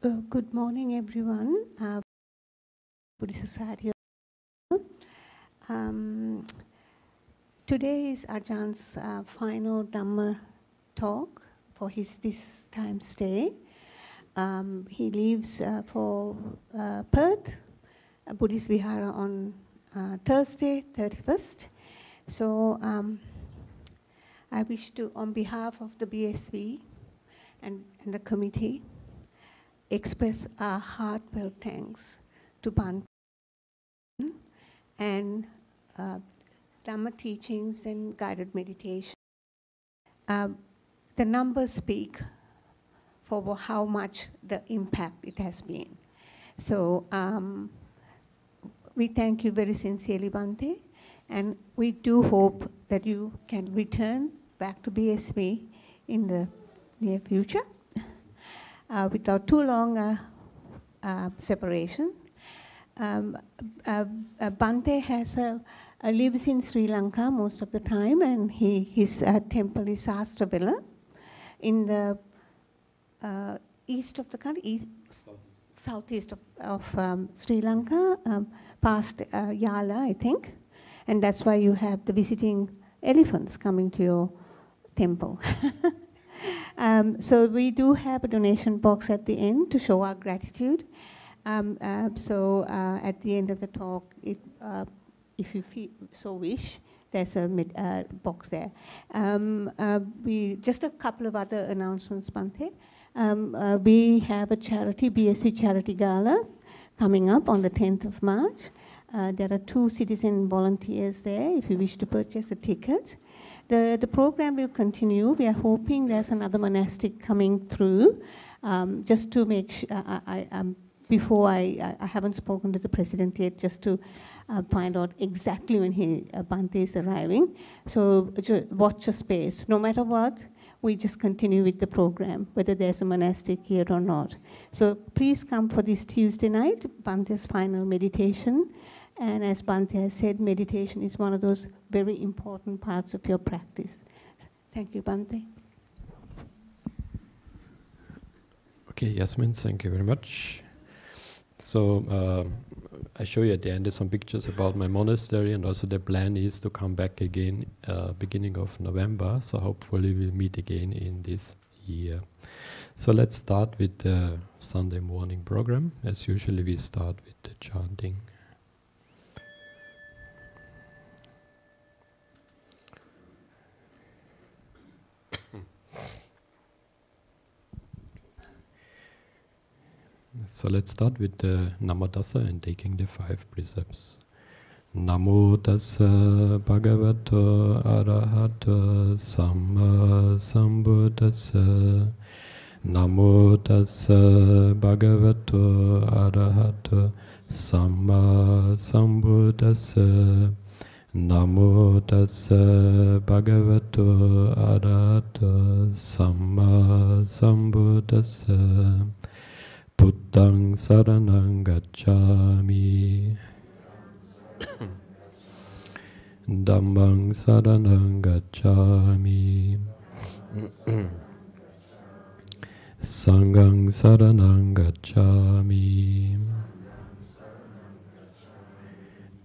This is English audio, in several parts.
Good morning, everyone. Buddhist Society. Today is Ajahns final Dhamma talk for his this time stay. He leaves for Perth, Buddhist Vihara on Thursday, 31st. So I wish to, on behalf of the BSV and the committee, express our heartfelt thanks to Bhante and Dhamma teachings and guided meditation. The numbers speak for how much the impact it has been. So we thank you very sincerely, Bhante, and we do hope that you can return back to BSV in the near future. Without too long separation. Bhante lives in Sri Lanka most of the time, and his temple is Sastravilla in the east of the country, southeast of Sri Lanka, past Yala, I think. And that's why you have the visiting elephants coming to your temple. So we do have a donation box at the end to show our gratitude. So at the end of the talk, if you so wish, there's a box there. Just a couple of other announcements, Bhante. We have a charity, BSV Charity Gala, coming up on the 10th of March. There are 2 citizen volunteers there if you wish to purchase a ticket. The program will continue. We are hoping there's another monastic coming through. Just to make sure, before I haven't spoken to the president yet, just to find out exactly when Bhante is arriving. So watch your space. No matter what, we just continue with the program, whether there's a monastic here or not. So please come for this Tuesday night, Bhante's final meditation. And as Bhante has said, meditation is one of those very important parts of your practice. Thank you, Bhante. Okay, Yasmin, thank you very much. So I show you at the end some pictures about my monastery, and also the plan is to come back again beginning of November. So hopefully we'll meet again in this year. So let's start with the Sunday morning program. As usually, we start with the chanting. So let's start with the Namo Tassa and taking the 5 precepts. Namo Tassa Bhagavato Arahato Samma Sambuddhassa. Namo Tassa Bhagavato Arahato Samma Sambuddhassa. Namo Tassa Bhagavato Arahato Samma Sambuddhassa. Buddhang saranang gacchami. Dhammang saranang gacchami. Sanghang saranang gacchami.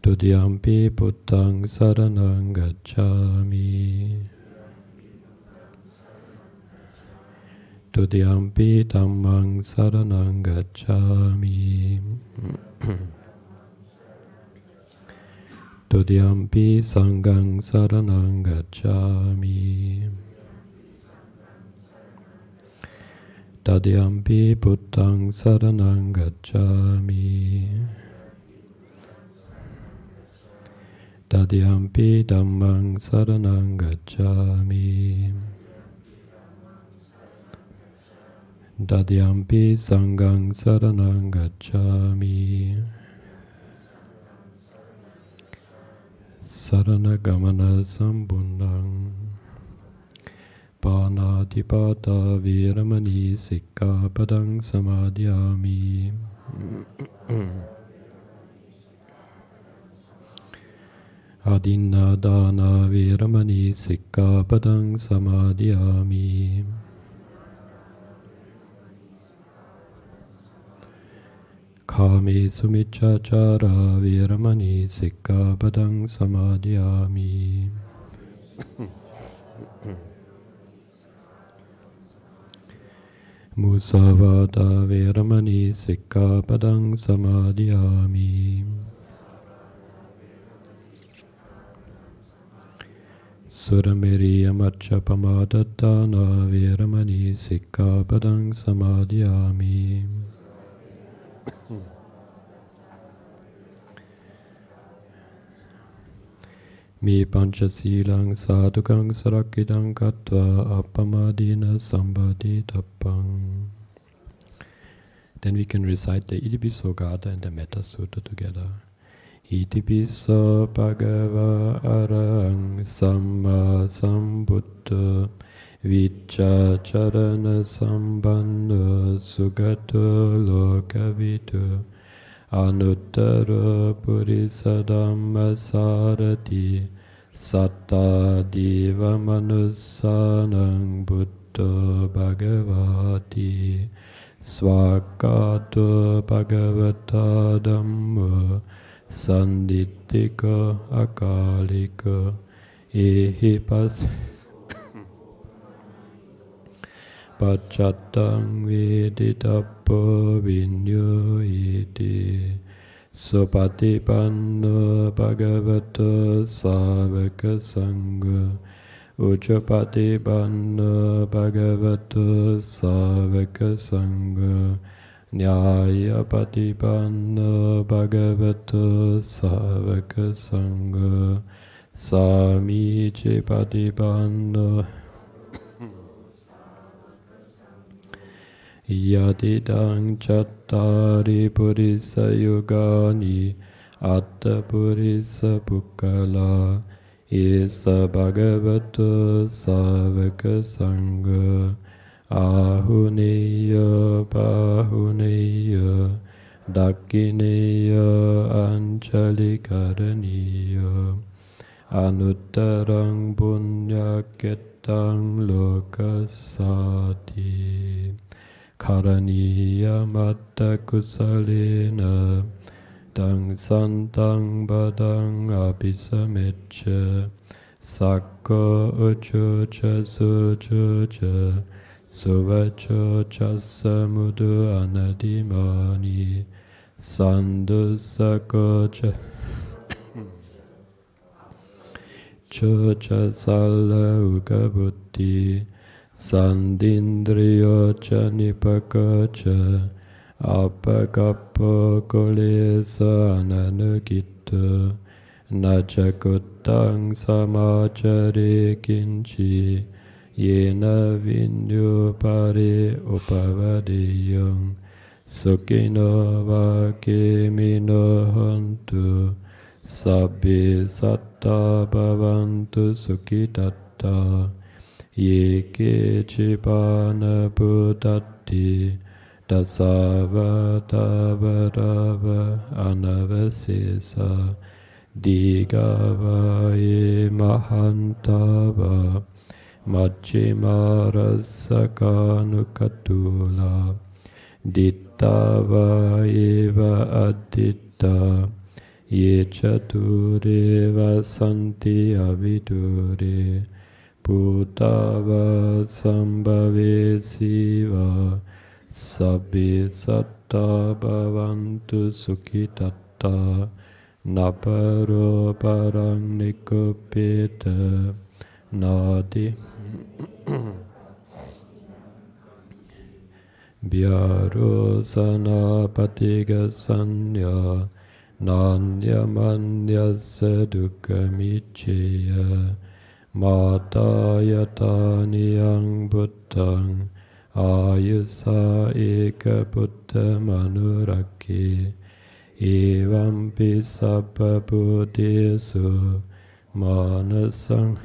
Dudiyampi Buddhang saranang gacchami. Dudiyampi Dhammang saranang gacchami. Dudiyampi Sanghang saranang gacchami. Dadiyampi Buddhang saranang gacchami. Dadiyampi Dhammang saranang gacchami. Dadiyampi Sanghang saranang gacchami. Saranagamana sambunnang. Panatipata viramani sikkhapadang samadhyami. Adinnadana viramani sikkhapadang samadhyami. Kami sumichachara viramani sikkhapadang samadhiyami. Musavada viramani sikkhapadang samadhiyami. Suramiriya maccha pamadatana viramani sikkhapadang samadhiyami. Mi panchasilang sadhukang sarakidang katva appamadina sambaditappang. Then we can recite the Itipiso Gatha and the Metta Sutta together. Itipiso bhagava arahang samma sambuddha vicca charana sambandha sugato lokavidu anuttara purisa dhamma sarati satta diva manussanang buddha bhagavati swakato bhagavata dhamma sandittika akalika ehipas paccatang veditappo vinyo iti sopatipanno bhagavata savaka sangha Ujjapatipanno bhagavata savaka sangha Nyayapatipanno bhagavata savaka sangha Samicipatipanno Yatidang chattari purisa yugani atta purisa pukkala Isa bhagavata savaka sangha Ahuneya bahuneya Dakkineya anchalikaraniya Anuttarang punyaketang lokasati Karaniya matta kusalena Tang santang badang abhisamecca Sakko uccuca succuca Suvaco casamudu anadimani Sandusako cuca salla ugabuddhi Sandindriyo ca nipaka ca Apakappo kolesa ananukita Nacakuttang samacare kinci Yena vinyo pare upavadeyang Sukhino vakemino hontu Sabbe satta bhavantu sukhitatta Yeke cipana buddhati Dasavatarava anavasesa Digavaye mahantava Majjimarasakanukkatula Dittava eva additta Ye chatureva santi avidure Buddhava sambhave siva Sabbe satta bhavantu sukhitatta Naparo parang nikupeta Nadi Byaro sanapatiga sanya Nanyamanyasa dukkamichaya Mata yataniyang buddhang Ayusa eka buddha manuraki Evampi sabba buddhesu manasang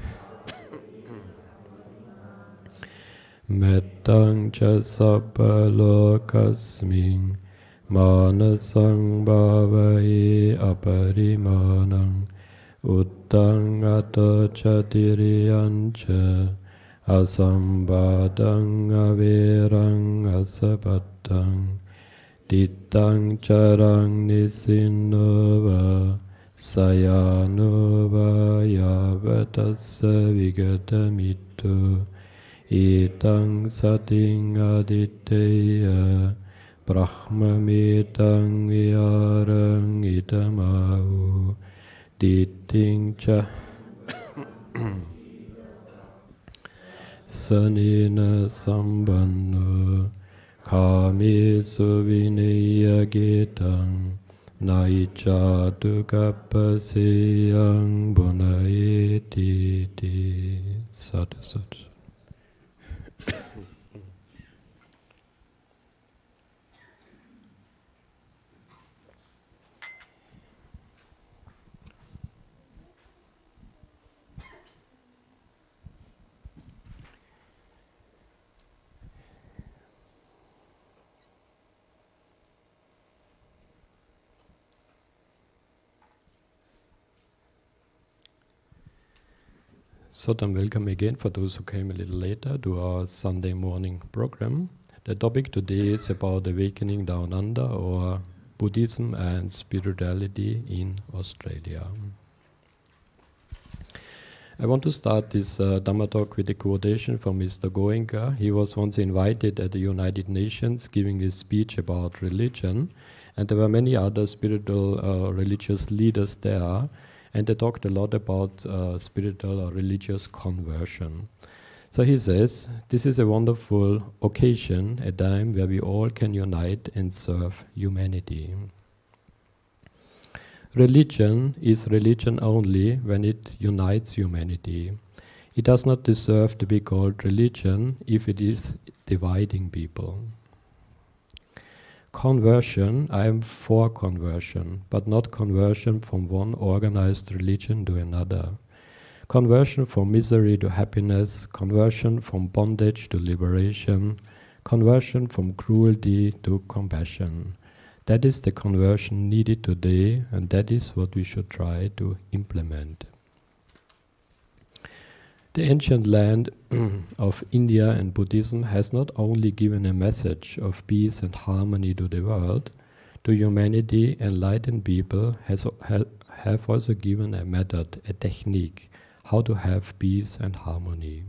Mettang ca sabba lokasming Manasang bhavaye aparimanang Uttang ato catiriyanca Asambadang averang asapattang Dittang charang nisinova sayanova yavatassa vigatamito etang sating aditeya brahmamitang vyarang itamau ditting cha sanina sambanno kami suvinaya getang naicha tukapaseyang bunayeti sat sat. So then welcome again for those who came a little later to our Sunday morning program. The topic today is about awakening down under, or Buddhism and spirituality in Australia. I want to start this Dhamma talk with a quotation from Mr. Goenka. He was once invited at the United Nations giving a speech about religion, and there were many other spiritual religious leaders there. And they talked a lot about spiritual or religious conversion. So he says, this is a wonderful occasion, a time where we all can unite and serve humanity. Religion is religion only when it unites humanity. It does not deserve to be called religion if it is dividing people. Conversion, I am for conversion, but not conversion from one organized religion to another. Conversion from misery to happiness, conversion from bondage to liberation, conversion from cruelty to compassion. That is the conversion needed today, and that is what we should try to implement. The ancient land of India and Buddhism has not only given a message of peace and harmony to the world, to humanity, enlightened people have also given a method, a technique, how to have peace and harmony.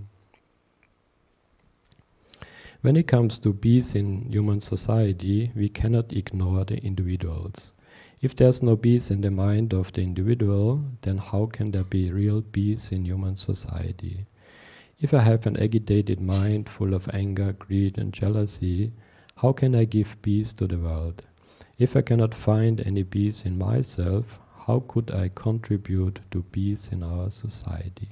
When it comes to peace in human society, we cannot ignore the individuals. If there's no peace in the mind of the individual, then how can there be real peace in human society? If I have an agitated mind full of anger, greed and jealousy, how can I give peace to the world? If I cannot find any peace in myself, how could I contribute to peace in our society?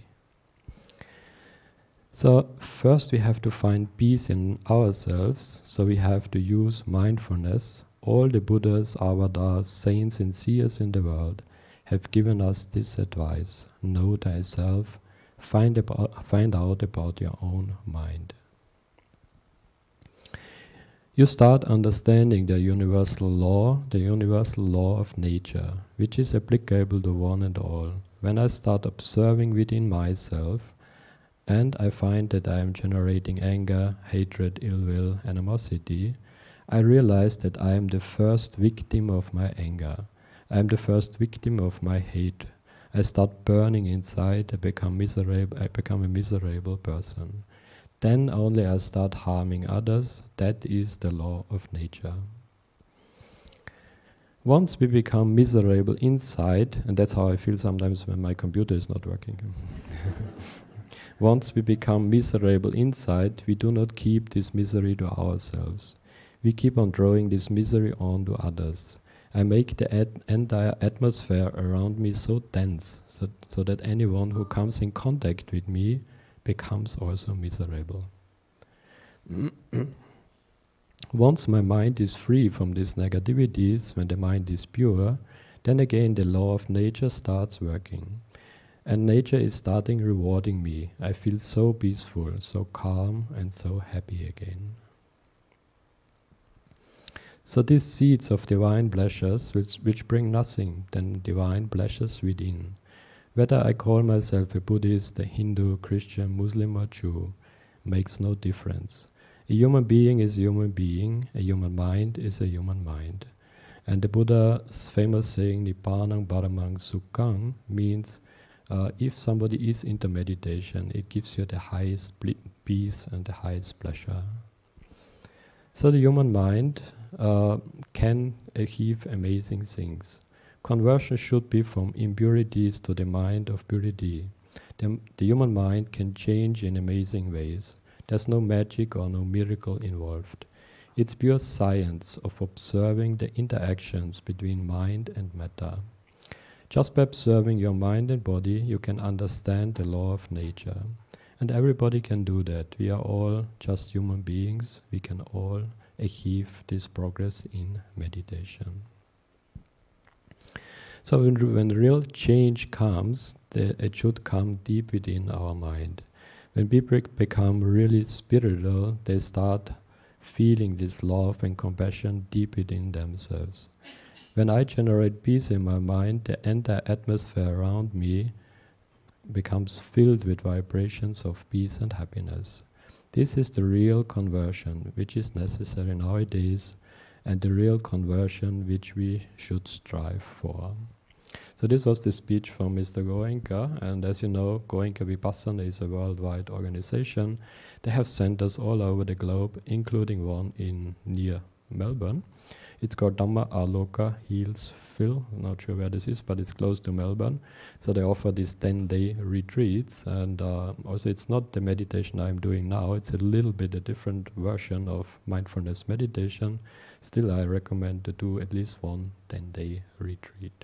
So first we have to find peace in ourselves, so we have to use mindfulness. All the Buddhas, avatars, saints and seers in the world have given us this advice: know thyself, find out about your own mind. You start understanding the universal law of nature, which is applicable to one and all. When I start observing within myself, and I find that I am generating anger, hatred, ill will, animosity, I realize that I am the first victim of my anger. I am the first victim of my hate. I start burning inside, I become a miserable person. Then only I start harming others. That is the law of nature. Once we become miserable inside, and that's how I feel sometimes when my computer is not working. Once we become miserable inside, we do not keep this misery to ourselves. We keep on drawing this misery on to others. I make the entire atmosphere around me so dense, so that anyone who comes in contact with me becomes also miserable. Once my mind is free from these negativities, when the mind is pure, then again the law of nature starts working. And nature is starting rewarding me. I feel so peaceful, so calm and so happy again. So these seeds of divine pleasures, which bring nothing than divine pleasures within. Whether I call myself a Buddhist, a Hindu, Christian, Muslim or Jew, makes no difference. A human being is a human being, a human mind is a human mind. And the Buddha's famous saying, Nippanang Paramang Sukhang, means if somebody is into meditation, it gives you the highest peace and the highest pleasure. So the human mind can achieve amazing things. Conversion should be from impurities to the mind of purity. The human mind can change in amazing ways. There's no magic or no miracle involved. It's pure science of observing the interactions between mind and matter. Just by observing your mind and body, you can understand the law of nature. And everybody can do that. We are all just human beings. We can all achieve this progress in meditation. So when real change comes, it should come deep within our mind. When people become really spiritual, they start feeling this love and compassion deep within themselves. When I generate peace in my mind, the entire atmosphere around me becomes filled with vibrations of peace and happiness. This is the real conversion which is necessary nowadays, and the real conversion which we should strive for. So this was the speech from Mr. Goenka, and as you know, Goenka Vipassana is a worldwide organization. They have centers all over the globe, including one near Melbourne. It's called Dhamma Aloka Heals Phil. I'm not sure where this is, but it's close to Melbourne. So they offer these 10-day retreats, and also it's not the meditation I'm doing now. It's a little bit a different version of mindfulness meditation. Still, I recommend to do at least one 10-day retreat.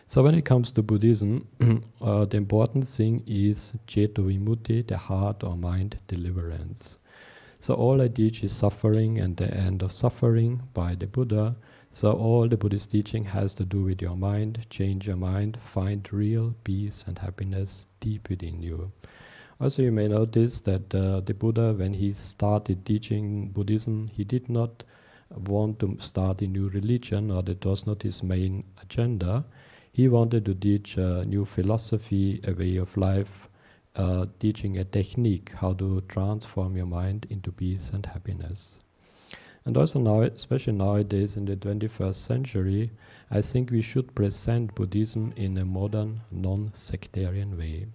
So when it comes to Buddhism, the important thing is Ceto Vimutti, the heart or mind deliverance. So all I teach is suffering and the end of suffering by the Buddha. So all the Buddhist teaching has to do with your mind, change your mind, find real peace and happiness deep within you. Also you may notice that the Buddha, when he started teaching Buddhism, he did not want to start a new religion, or that was not his main agenda. He wanted to teach a new philosophy, a way of life, teaching a technique, how to transform your mind into peace and happiness. And also now, especially nowadays in the 21st century, I think we should present Buddhism in a modern, non-sectarian way.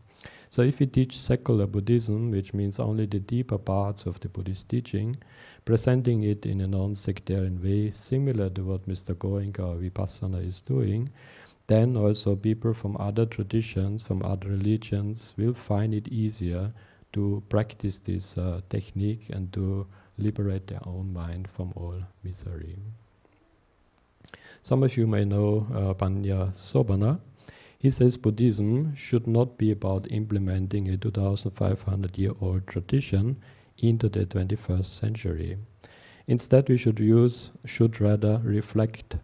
So if we teach secular Buddhism, which means only the deeper parts of the Buddhist teaching, presenting it in a non-sectarian way, similar to what Mr. Goenka or Vipassana is doing, then also people from other traditions, from other religions, will find it easier to practice this technique and to liberate their own mind from all misery. Some of you may know Panya Sobana. He says Buddhism should not be about implementing a 2,500-year-old tradition into the 21st century. Instead, we should rather reflect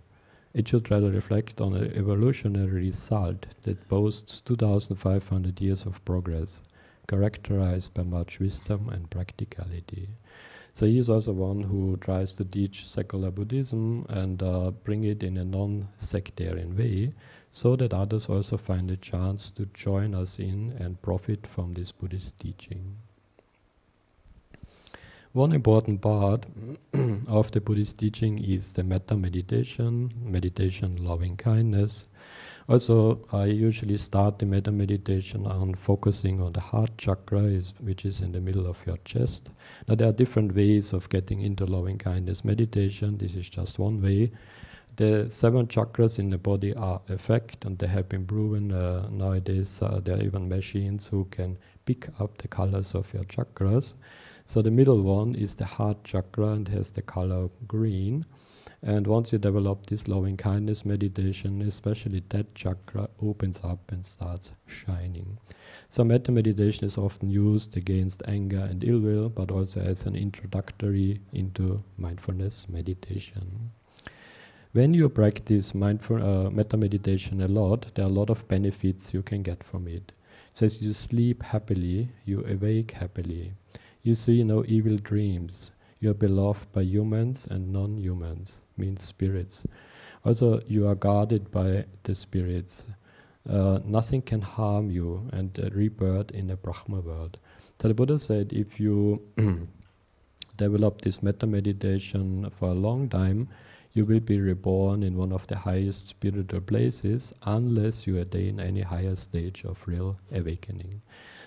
on an evolutionary result that boasts 2,500 years of progress, characterized by much wisdom and practicality. So he is also one who tries to teach secular Buddhism and bring it in a non-sectarian way, so that others also find a chance to join us in and profit from this Buddhist teaching. One important part of the Buddhist teaching is the metta meditation, loving kindness. Also, I usually start the metta meditation on focusing on the heart chakra, which is in the middle of your chest. Now, there are different ways of getting into loving kindness meditation. This is just one way. The 7 chakras in the body are a fact, and they have been proven nowadays. There are even machines who can pick up the colors of your chakras. So the middle one is the heart chakra and has the color green. And once you develop this loving kindness meditation, especially that chakra opens up and starts shining. So metta meditation is often used against anger and ill will, but also as an introductory into mindfulness meditation. When you practice metta meditation a lot, there are a lot of benefits you can get from it. So as you sleep happily, you awake happily. You see no evil dreams. You are beloved by humans and non-humans, means spirits. Also, you are guarded by the spirits. Nothing can harm you, and rebirth in the Brahma world. So the Buddha said, if you develop this metta meditation for a long time, you will be reborn in one of the highest spiritual places unless you attain any higher stage of real awakening.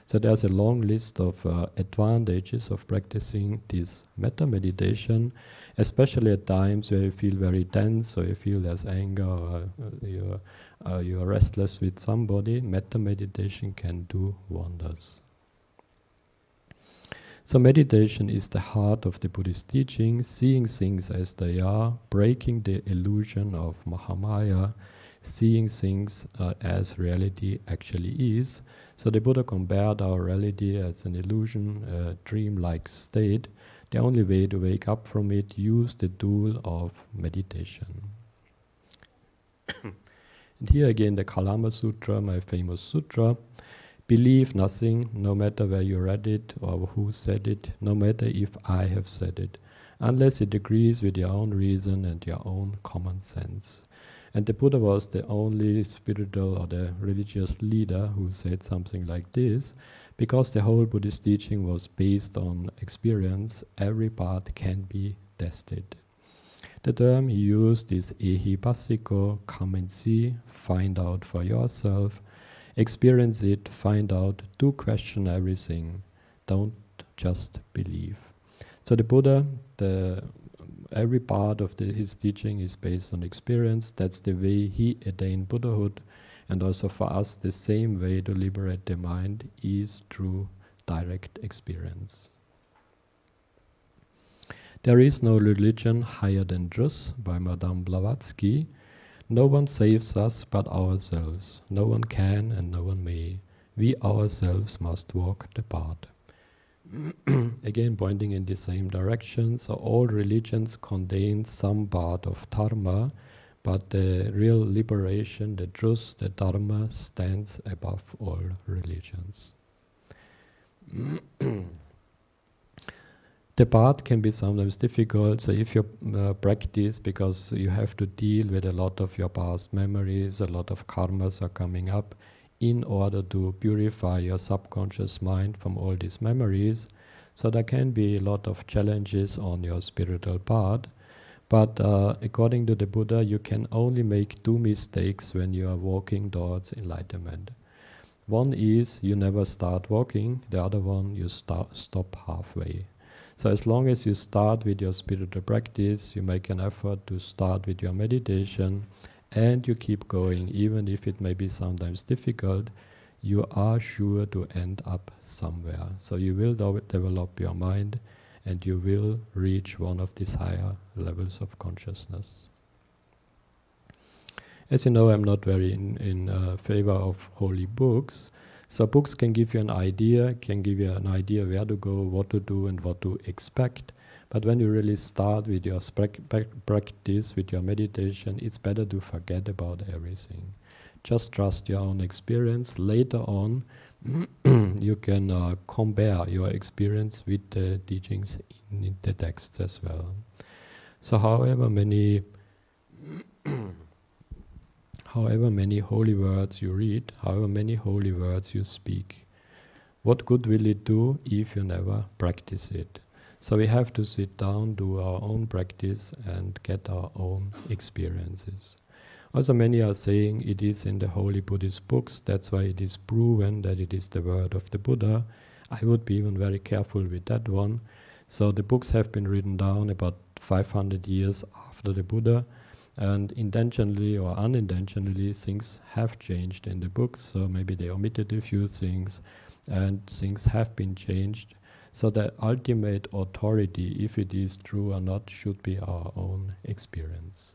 So there's a long list of advantages of practicing this metta meditation, especially at times where you feel very tense, or you feel there's anger, or you're restless with somebody. Metta meditation can do wonders. So meditation is the heart of the Buddhist teaching, seeing things as they are, breaking the illusion of Mahamaya, seeing things as reality actually is. So the Buddha compared our reality as an illusion, a dream-like state. The only way to wake up from it, use the tool of meditation. And here again the Kalama Sutra, my famous sutra. Believe nothing, no matter where you read it or who said it, no matter if I have said it, unless it agrees with your own reason and your own common sense. And the Buddha was the only spiritual or the religious leader who said something like this, because the whole Buddhist teaching was based on experience. Every part can be tested. The term he used is ehipassiko, come and see, find out for yourself. Experience it, find out, do question everything. Don't just believe. So the Buddha, every part of his teaching is based on experience. That's the way he attained Buddhahood. And also for us, the same way to liberate the mind is through direct experience. There is no religion higher than truth, by Madame Blavatsky. No one saves us but ourselves. No one can and no one may. We ourselves must walk the path. Again, pointing in the same direction. So all religions contain some part of Dharma, but the real liberation, the truth, the Dharma, stands above all religions. The path can be sometimes difficult, so if you practice, because you have to deal with a lot of your past memories, a lot of karmas are coming up, in order to purify your subconscious mind from all these memories. So there can be a lot of challenges on your spiritual path, but according to the Buddha, you can only make two mistakes when you are walking towards enlightenment. One is you never start walking, the other one you stop halfway. So as long as you start with your spiritual practice, you make an effort to start with your meditation, and you keep going, even if it may be sometimes difficult, you are sure to end up somewhere. So you will develop your mind, and you will reach one of these higher levels of consciousness. As you know, I'm not very in favor of holy books. So books can give you an idea, where to go, what to do, and what to expect. But when you really start with your practice, with your meditation, it's better to forget about everything. Just trust your own experience. Later on, you can compare your experience with the teachings in the texts as well. So however many holy words you read, however many holy words you speak, what good will it do if you never practice it? So we have to sit down, do our own practice, and get our own experiences. Also many are saying it is in the holy Buddhist books, that's why it is proven that it is the word of the Buddha. I would be even very careful with that one. So the books have been written down about 500 years after the Buddha, and intentionally or unintentionally things have changed in the books, so maybe they omitted a few things and things have been changed. So the ultimate authority, if it is true or not, should be our own experience.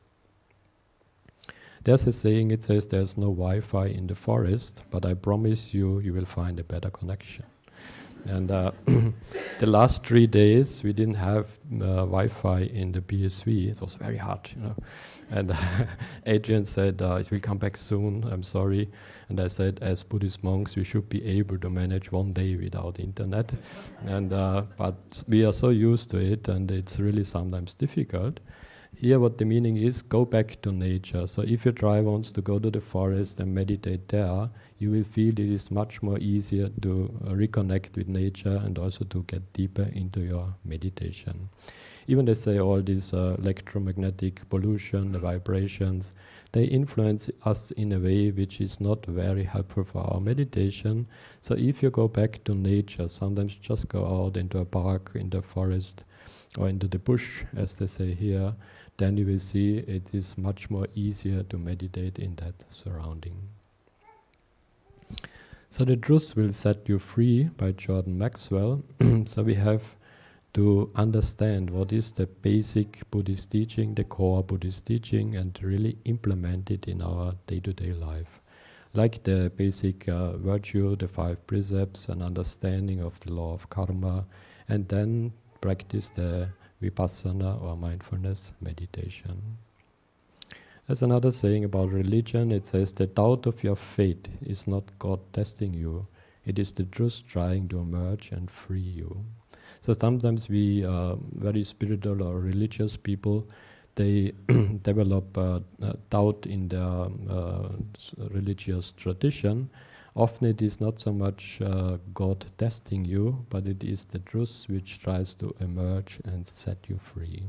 There's a saying, it says there's no Wi-Fi in the forest, but I promise you, you will find a better connection. And the last 3 days we didn't have Wi-Fi in the BSV. It was very hard, you know. And Adrian said, it will come back soon, I'm sorry. And I said, as Buddhist monks, we should be able to manage 1 day without internet. And but we are so used to it, and it's really sometimes difficult. here what the meaning is, go back to nature. So if you try once to go to the forest and meditate there, you will feel it is much more easier to reconnect with nature and also to get deeper into your meditation. Even they say all this electromagnetic pollution, the vibrations, they influence us in a way which is not very helpful for our meditation. So if you go back to nature, sometimes just go out into a park, in the forest, or into the bush, as they say here, then you will see it is much more easier to meditate in that surrounding. So the truth will set you free by Jordan Maxwell. So we have to understand what is the basic Buddhist teaching, the core Buddhist teaching, and really implement it in our day-to-day life. Like the basic virtue, the 5 precepts, an understanding of the law of karma, and then practice the vipassana or mindfulness meditation. There's another saying about religion. It says, the doubt of your faith is not God testing you. It is the truth trying to emerge and free you. So sometimes we, very spiritual or religious people, they develop doubt in their religious tradition. Often it is not so much God testing you, but it is the truth which tries to emerge and set you free.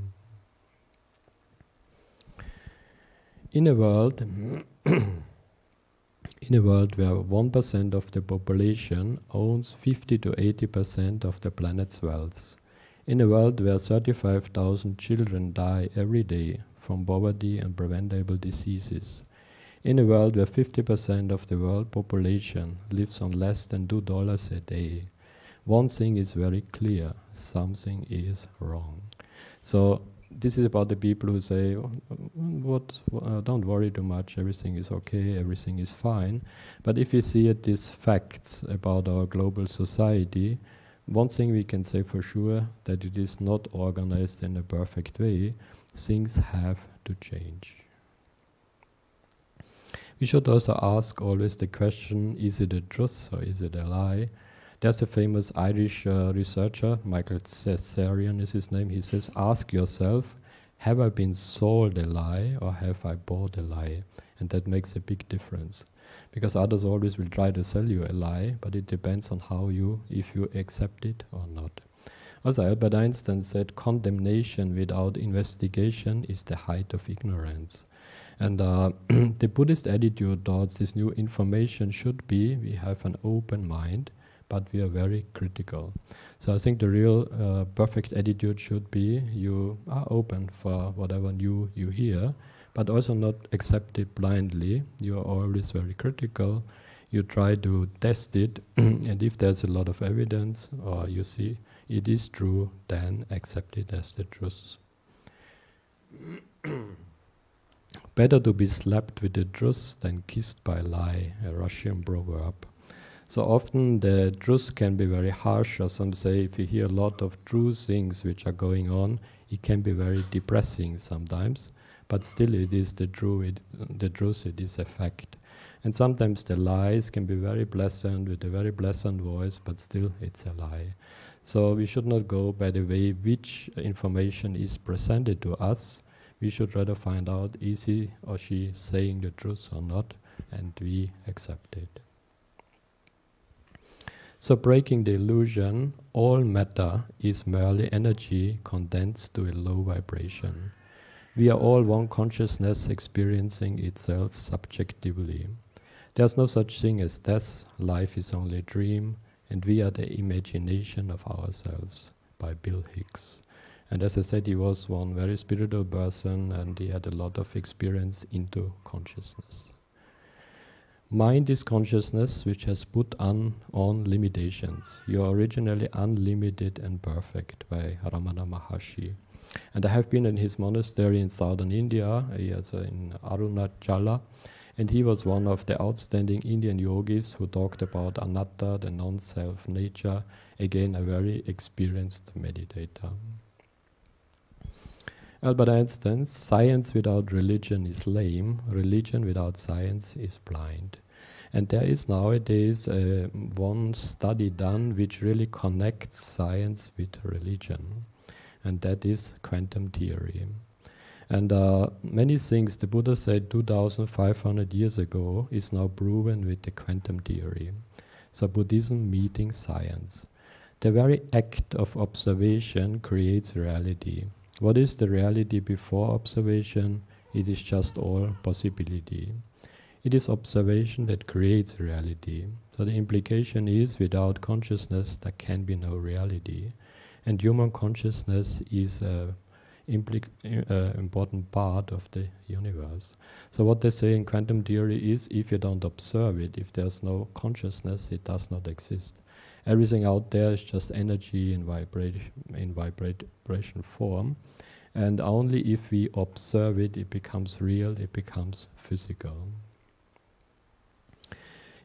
In a world where 1% of the population owns 50 to 80% of the planet's wealth, in a world where 35,000 children die every day from poverty and preventable diseases, in a world where 50% of the world population lives on less than $2 a day, one thing is very clear: something is wrong. So this is about the people who say, don't worry too much, everything is okay, everything is fine. But if you see these facts about our global society, one thing we can say for sure, that it is not organized in a perfect way. Things have to change. We should also ask always the question, is it a truth or is it a lie? There's a famous Irish researcher, Michael Cesarian is his name. He says, ask yourself, have I been sold a lie or have I bought a lie? And that makes a big difference. Because others always will try to sell you a lie, but it depends on how if you accept it or not. Also, Albert Einstein said, condemnation without investigation is the height of ignorance. And the Buddhist attitude towards this new information should be, we have an open mind, but we are very critical. So I think the real perfect attitude should be, you are open for whatever new you hear, but also not accept it blindly. You are always very critical. You try to test it, and if there's a lot of evidence, or you see it is true, then accept it as the truth. Better to be slapped with the truth than kissed by a lie, a Russian proverb. So often the truth can be very harsh, or some say if you hear a lot of true things which are going on, it can be very depressing sometimes, but still it is the truth, it is a fact. And sometimes the lies can be very pleasant, with a very pleasant voice, but still it's a lie. So we should not go by the way which information is presented to us. We should rather find out, is he or she saying the truth or not, and we accept it. So breaking the illusion, all matter is merely energy condensed to a low vibration. We are all one consciousness experiencing itself subjectively. There's no such thing as death, life is only a dream, and we are the imagination of ourselves, by Bill Hicks. And as I said, he was one very spiritual person, and he had a lot of experience into consciousness. Mind is consciousness which has put on limitations. You are originally unlimited and perfect, by Ramana Maharshi. And I have been in his monastery in southern India, in Arunachala, and he was one of the outstanding Indian yogis who talked about anatta, the non-self nature, again a very experienced meditator. Albert Einstein, science without religion is lame, religion without science is blind. And there is nowadays one study done which really connects science with religion, and that is quantum theory. And many things the Buddha said 2,500 years ago is now proven with the quantum theory. So Buddhism meeting science. The very act of observation creates reality. What is the reality before observation? It is just all possibility. It is observation that creates reality. So the implication is without consciousness there can be no reality. And human consciousness is an important part of the universe. So what they say in quantum theory is if you don't observe it, if there's no consciousness, it does not exist. Everything out there is just energy in vibration form. And only if we observe it, it becomes real, it becomes physical.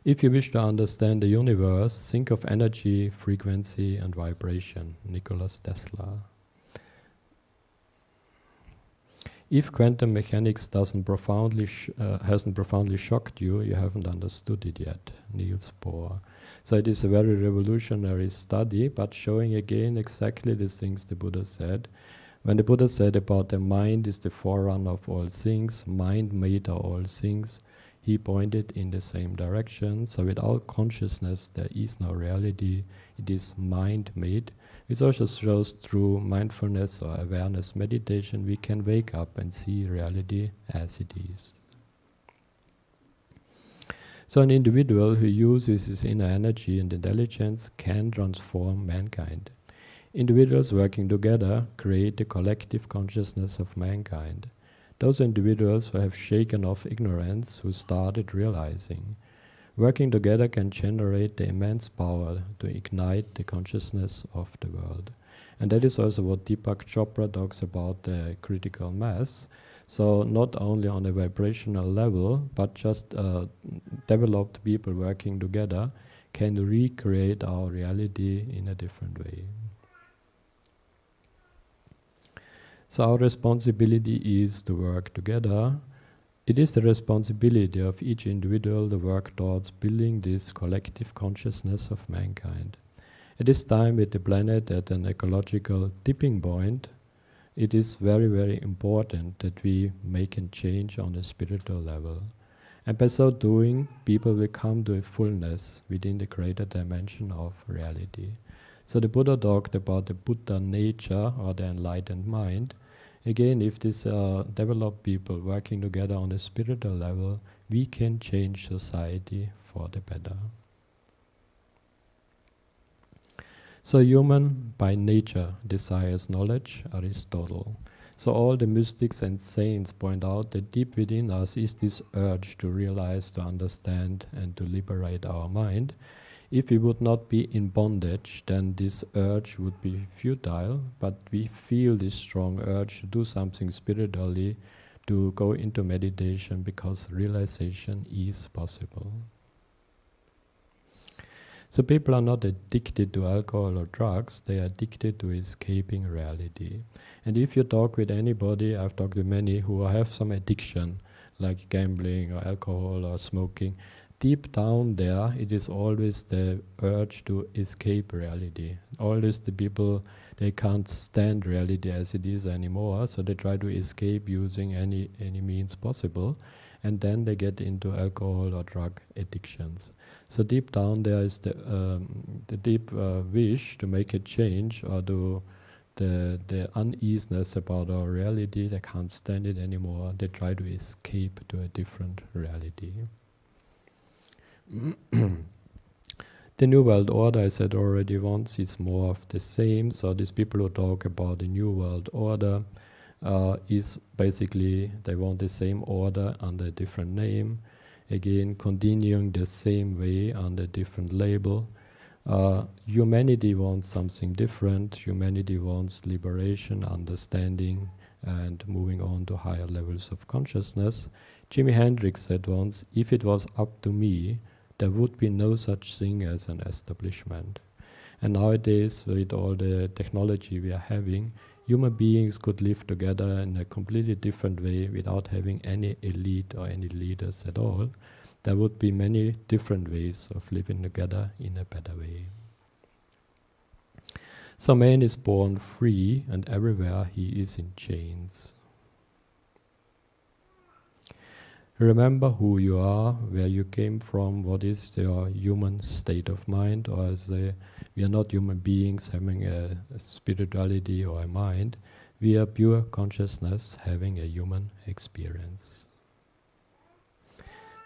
If you wish to understand the universe, think of energy, frequency and vibration. Nikola Tesla. If quantum mechanics hasn't profoundly shocked you, you haven't understood it yet. Niels Bohr. So it is a very revolutionary study, but showing again exactly the things the Buddha said. When the Buddha said about the mind is the forerunner of all things, mind made all things, he pointed in the same direction. So without consciousness there is no reality, it is mind made. It also shows through mindfulness or awareness meditation we can wake up and see reality as it is. So an individual who uses his inner energy and intelligence can transform mankind. Individuals working together create the collective consciousness of mankind. Those individuals who have shaken off ignorance, who started realizing. Working together can generate the immense power to ignite the consciousness of the world. And that is also what Deepak Chopra talks about the critical mass. So not only on a vibrational level, but just developed people working together can recreate our reality in a different way. So our responsibility is to work together. It is the responsibility of each individual to work towards building this collective consciousness of mankind. At this time with the planet at an ecological tipping point, it is very, very important that we make a change on a spiritual level. And by so doing, people will come to a fullness within the greater dimension of reality. So the Buddha talked about the Buddha nature or the enlightened mind. Again, if these developed people working together on a spiritual level, we can change society for the better. So human by nature desires knowledge, Aristotle. So all the mystics and saints point out that deep within us is this urge to realize, to understand and to liberate our mind. If we would not be in bondage, then this urge would be futile, but we feel this strong urge to do something spiritually, to go into meditation, because realization is possible. So people are not addicted to alcohol or drugs, they are addicted to escaping reality. And if you talk with anybody, I've talked with many who have some addiction, like gambling or alcohol or smoking, deep down there, it is always the urge to escape reality. Always the people, they can't stand reality as it is anymore, so they try to escape using any means possible, and then they get into alcohol or drug addictions. So deep down there is the deep wish to make a change, or the uneasiness about our reality. They can't stand it anymore. They try to escape to a different reality. The New World Order, I said already once, is more of the same. So these people who talk about the New World Order is basically they want the same order under a different name. Again, continuing the same way under a different label. Humanity wants something different. Humanity wants liberation, understanding, and moving on to higher levels of consciousness. Jimi Hendrix said once, if it was up to me, there would be no such thing as an establishment. And nowadays, with all the technology we are having, human beings could live together in a completely different way without having any elite or any leaders at all. There would be many different ways of living together in a better way. So man is born free, and everywhere he is in chains. Remember who you are, where you came from, what is your human state of mind, or as we are not human beings having a spirituality or a mind, we are pure consciousness having a human experience.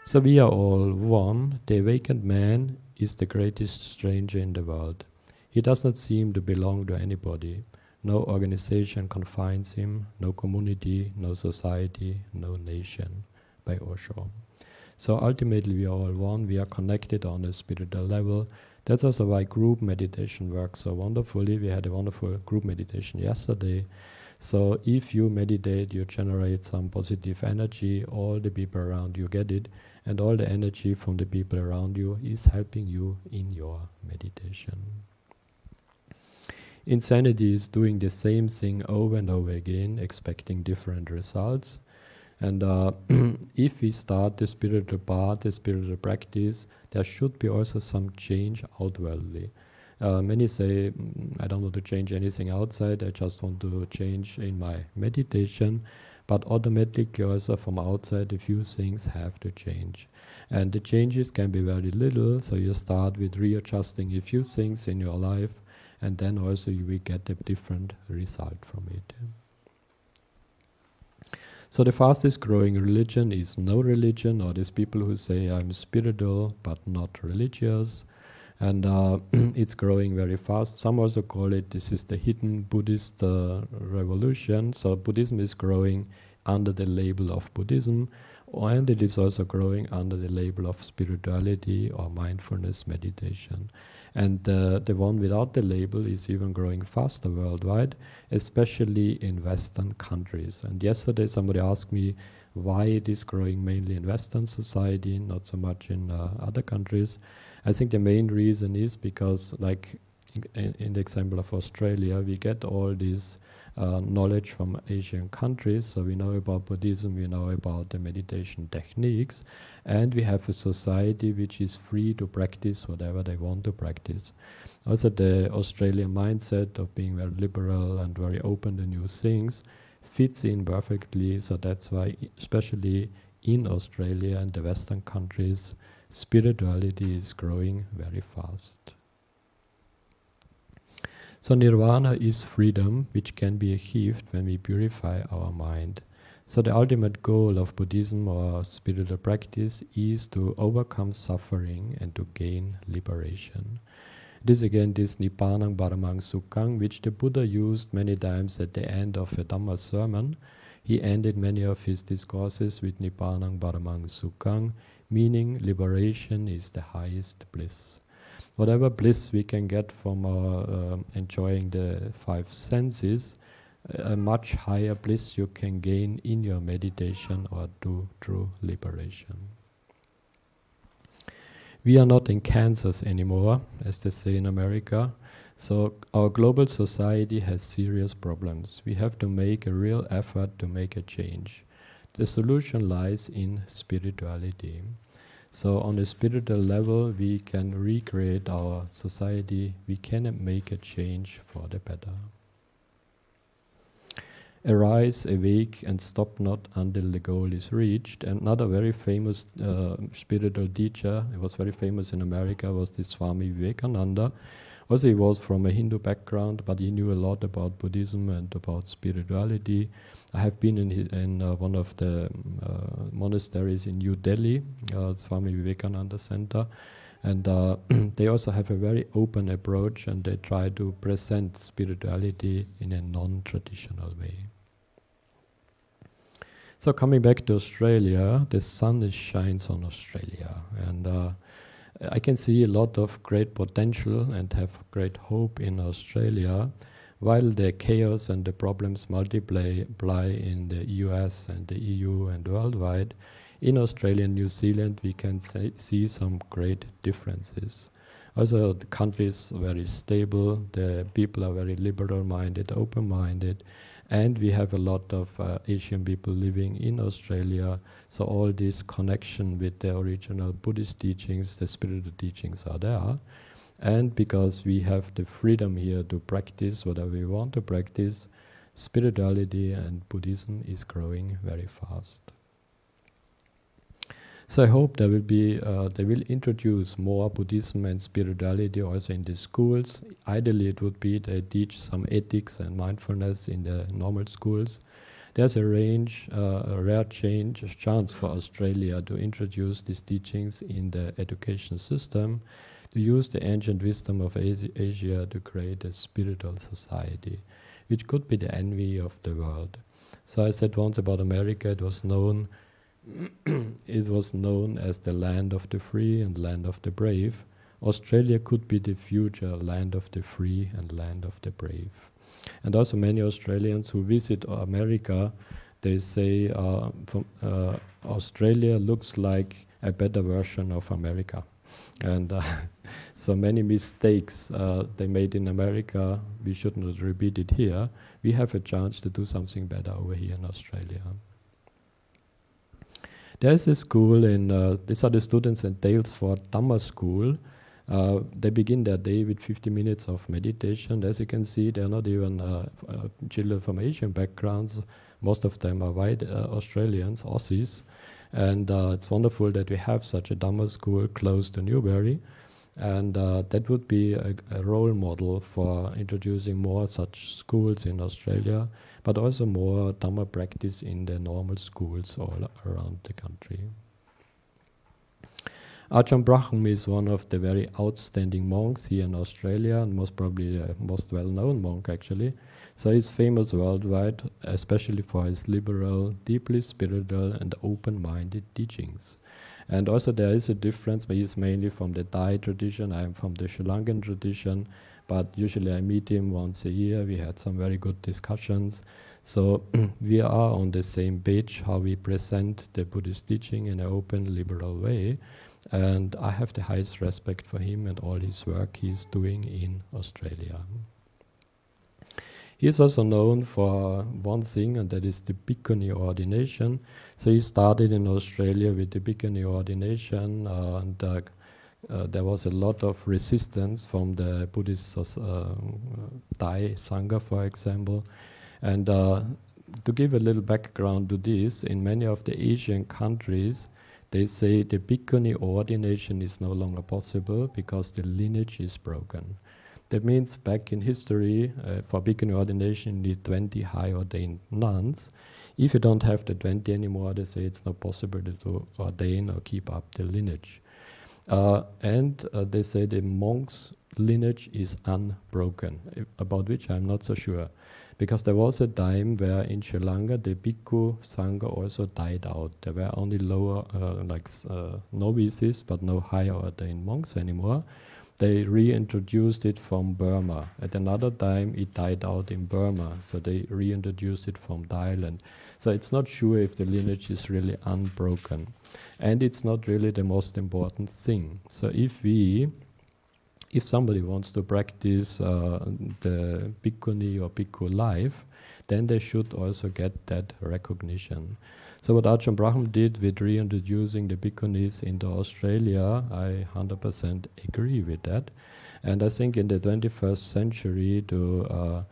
So we are all one. The awakened man is the greatest stranger in the world. He does not seem to belong to anybody. No organization confines him, no community, no society, no nation, by Osho. So ultimately we are all one, we are connected on a spiritual level. That's also why group meditation works so wonderfully. We had a wonderful group meditation yesterday. So if you meditate, you generate some positive energy, all the people around you get it, and all the energy from the people around you is helping you in your meditation. Insanity is doing the same thing over and over again, expecting different results. And if we start the spiritual path, the spiritual practice, there should be also some change outwardly. Many say, I don't want to change anything outside, I just want to change in my meditation. But automatically also from outside, a few things have to change. And the changes can be very little, so you start with readjusting a few things in your life, and then also you will get a different result from it. So the fastest growing religion is no religion, or there's people who say I'm spiritual but not religious, and it's growing very fast. Some also call it, this is the hidden Buddhist revolution. So Buddhism is growing under the label of Buddhism, and it is also growing under the label of spirituality or mindfulness meditation. And the one without the label is even growing faster worldwide, especially in Western countries. And yesterday somebody asked me why it is growing mainly in Western society, not so much in other countries. I think the main reason is because, like in the example of Australia, we get all this knowledge from Asian countries, so we know about Buddhism, we know about the meditation techniques, and we have a society which is free to practice whatever they want to practice. Also the Australian mindset of being very liberal and very open to new things fits in perfectly, so that's why especially in Australia and the Western countries, spirituality is growing very fast. So nirvana is freedom, which can be achieved when we purify our mind. So the ultimate goal of Buddhism or spiritual practice is to overcome suffering and to gain liberation. This again, this Nippanang Paramang Sukhang, which the Buddha used many times at the end of a Dhamma sermon. He ended many of his discourses with Nippanang Paramang Sukhang, meaning liberation is the highest bliss. Whatever bliss we can get from our enjoying the five senses, a much higher bliss you can gain in your meditation or through liberation. We are not in Kansas anymore, as they say in America, so our global society has serious problems. We have to make a real effort to make a change. The solution lies in spirituality. So on a spiritual level, we can recreate our society, we can make a change for the better. Arise, awake, and stop not until the goal is reached. Another very famous spiritual teacher, he was very famous in America, was this Swami Vivekananda. Also he was from a Hindu background, but he knew a lot about Buddhism and about spirituality. I have been in one of the monasteries in New Delhi, Swami Vivekananda Center, and they also have a very open approach, and they try to present spirituality in a non-traditional way. So coming back to Australia, the sun shines on Australia, and I can see a lot of great potential and have great hope in Australia, while the chaos and the problems multiply in the US and the EU and worldwide. In Australia and New Zealand we can see some great differences. Also the country is very stable, the people are very liberal-minded, open-minded, and we have a lot of Asian people living in Australia, so all this connection with the original Buddhist teachings, the spiritual teachings are there. And because we have the freedom here to practice whatever we want to practice, spirituality and Buddhism is growing very fast. So I hope there will be, they will introduce more Buddhism and spirituality also in the schools. Ideally, it would be they teach some ethics and mindfulness in the normal schools. There's a rare chance for Australia to introduce these teachings in the education system, to use the ancient wisdom of Asia to create a spiritual society, which could be the envy of the world. So I said once about America, it was known as the land of the free and land of the brave. Australia could be the future land of the free and land of the brave. And also many Australians who visit America, they say Australia looks like a better version of America. And so many mistakes they made in America, we should not repeat it here. We have a chance to do something better over here in Australia. There's a school in, these are the students in Daylesford Dhamma School. They begin their day with 50 minutes of meditation. As you can see, they're not even children from Asian backgrounds. Most of them are white Australians, Aussies. And it's wonderful that we have such a Dhamma school close to Newbury. And that would be a role model for introducing more such schools in Australia, but also more Dhamma practice in the normal schools all around the country. Ajahn Brahm is one of the very outstanding monks here in Australia, and most probably the most well-known monk actually. So he's famous worldwide, especially for his liberal, deeply spiritual and open-minded teachings. And also there is a difference, but he's mainly from the Thai tradition, I'm from the Sri Lankan tradition, but usually I meet him once a year. We had some very good discussions. So we are on the same page, how we present the Buddhist teaching in an open, liberal way. And I have the highest respect for him and all his work he's doing in Australia. He is also known for one thing, and that is the bhikkhuni ordination. So he started in Australia with the bhikkhuni ordination, and there was a lot of resistance from the Buddhist Thai Sangha, for example. And to give a little background to this, in many of the Asian countries, they say the bhikkhuni ordination is no longer possible because the lineage is broken. That means back in history, for bhikkhuni ordination, you need 20 high ordained nuns. If you don't have the 20 anymore, they say it's not possible to ordain or keep up the lineage. And they say the monk's lineage is unbroken, about which I'm not so sure. Because there was a time where in Sri Lanka the Bhikkhu Sangha also died out. There were only lower, novices, but no higher ordained monks anymore. They reintroduced it from Burma. At another time it died out in Burma, so they reintroduced it from Thailand. So it's not sure if the lineage is really unbroken. And it's not really the most important thing. So if somebody wants to practice the bhikkhuni or bhikkhu life, then they should also get that recognition. So what Ajahn Brahm did with reintroducing the bhikkhunis into Australia, I 100% agree with that. And I think in the 21st century to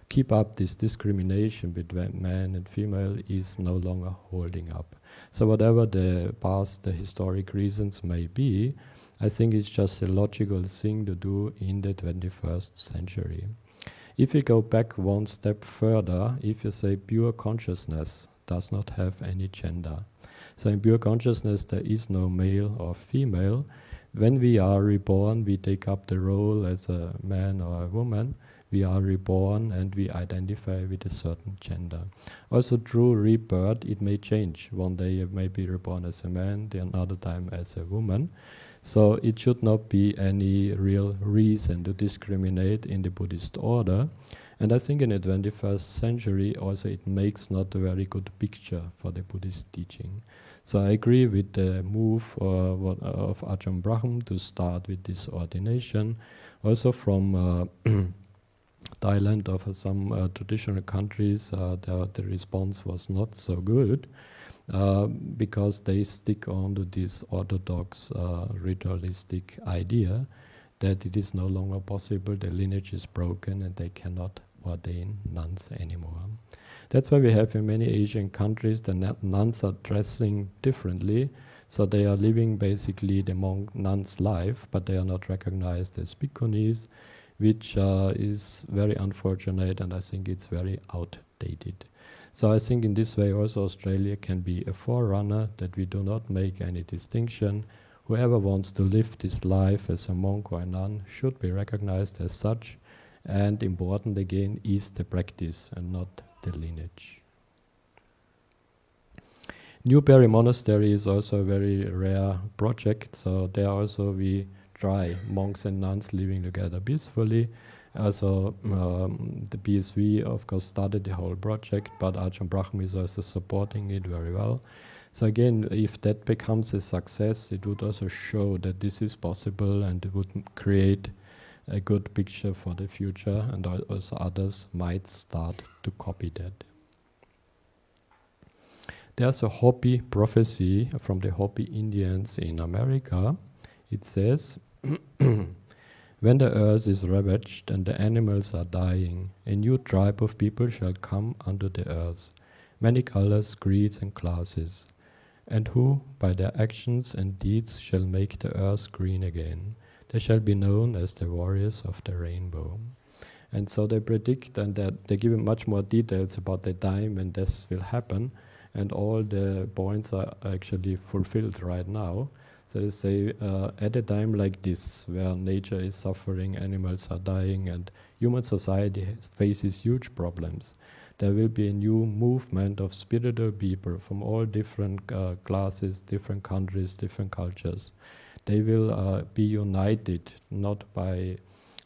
keep up this discrimination between man and female is no longer holding up. So whatever the past, the historic reasons may be, I think it's just a logical thing to do in the 21st century. If you go back one step further, if you say pure consciousness does not have any gender. So in pure consciousness there is no male or female. When we are reborn, we take up the role as a man or a woman. We are reborn and we identify with a certain gender. Also through rebirth it may change. One day you may be reborn as a man, the another time as a woman. So it should not be any real reason to discriminate in the Buddhist order. And I think in the 21st century also it makes not a very good picture for the Buddhist teaching. So I agree with the move of Ajahn Brahm to start with this ordination. Also from Thailand or for some traditional countries, the response was not so good. Because they stick on to this orthodox ritualistic idea that it is no longer possible, the lineage is broken and they cannot ordain nuns anymore. That's why we have in many Asian countries the nuns are dressing differently. So they are living basically the monk nun's life, but they are not recognized as bhikkhunis, which is very unfortunate, and I think it's very outdated. So I think in this way also Australia can be a forerunner, that we do not make any distinction. Whoever wants to live this life as a monk or a nun should be recognized as such, and important again is the practice and not the lineage. Newbury Monastery is also a very rare project, so there also we try monks and nuns living together peacefully. Also the BSV of course started the whole project, but Ajahn Brahm is also supporting it very well. So again, if that becomes a success, it would also show that this is possible, and it would create a good picture for the future, and also others might start to copy that. There's a Hopi prophecy from the Hopi Indians in America. It says, when the earth is ravaged and the animals are dying, a new tribe of people shall come unto the earth, many colors, creeds and classes, and who by their actions and deeds shall make the earth green again. They shall be known as the warriors of the rainbow. And so they predict, and they give much more details about the time when this will happen, and all the points are actually fulfilled right now. So they say, at a time like this, where nature is suffering, animals are dying, and human society faces huge problems, there will be a new movement of spiritual people from all different classes, different countries, different cultures. They will be united, not by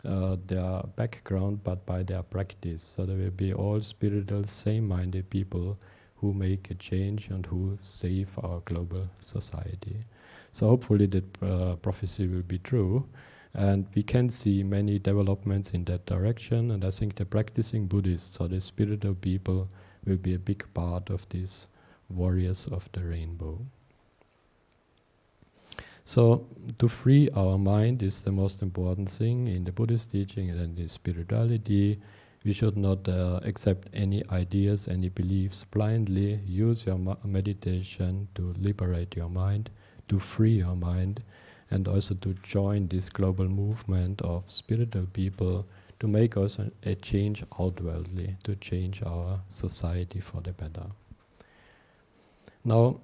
their background, but by their practice. So there will be all spiritual, same-minded people who make a change and who save our global society. So hopefully that prophecy will be true, and we can see many developments in that direction, and I think the practicing Buddhists, or the spiritual people, will be a big part of these warriors of the rainbow. So to free our mind is the most important thing in the Buddhist teaching and in spirituality. We should not accept any ideas, any beliefs blindly. Use your meditation to liberate your mind, to free your mind, and also to join this global movement of spiritual people to make us a change outwardly, to change our society for the better. Now,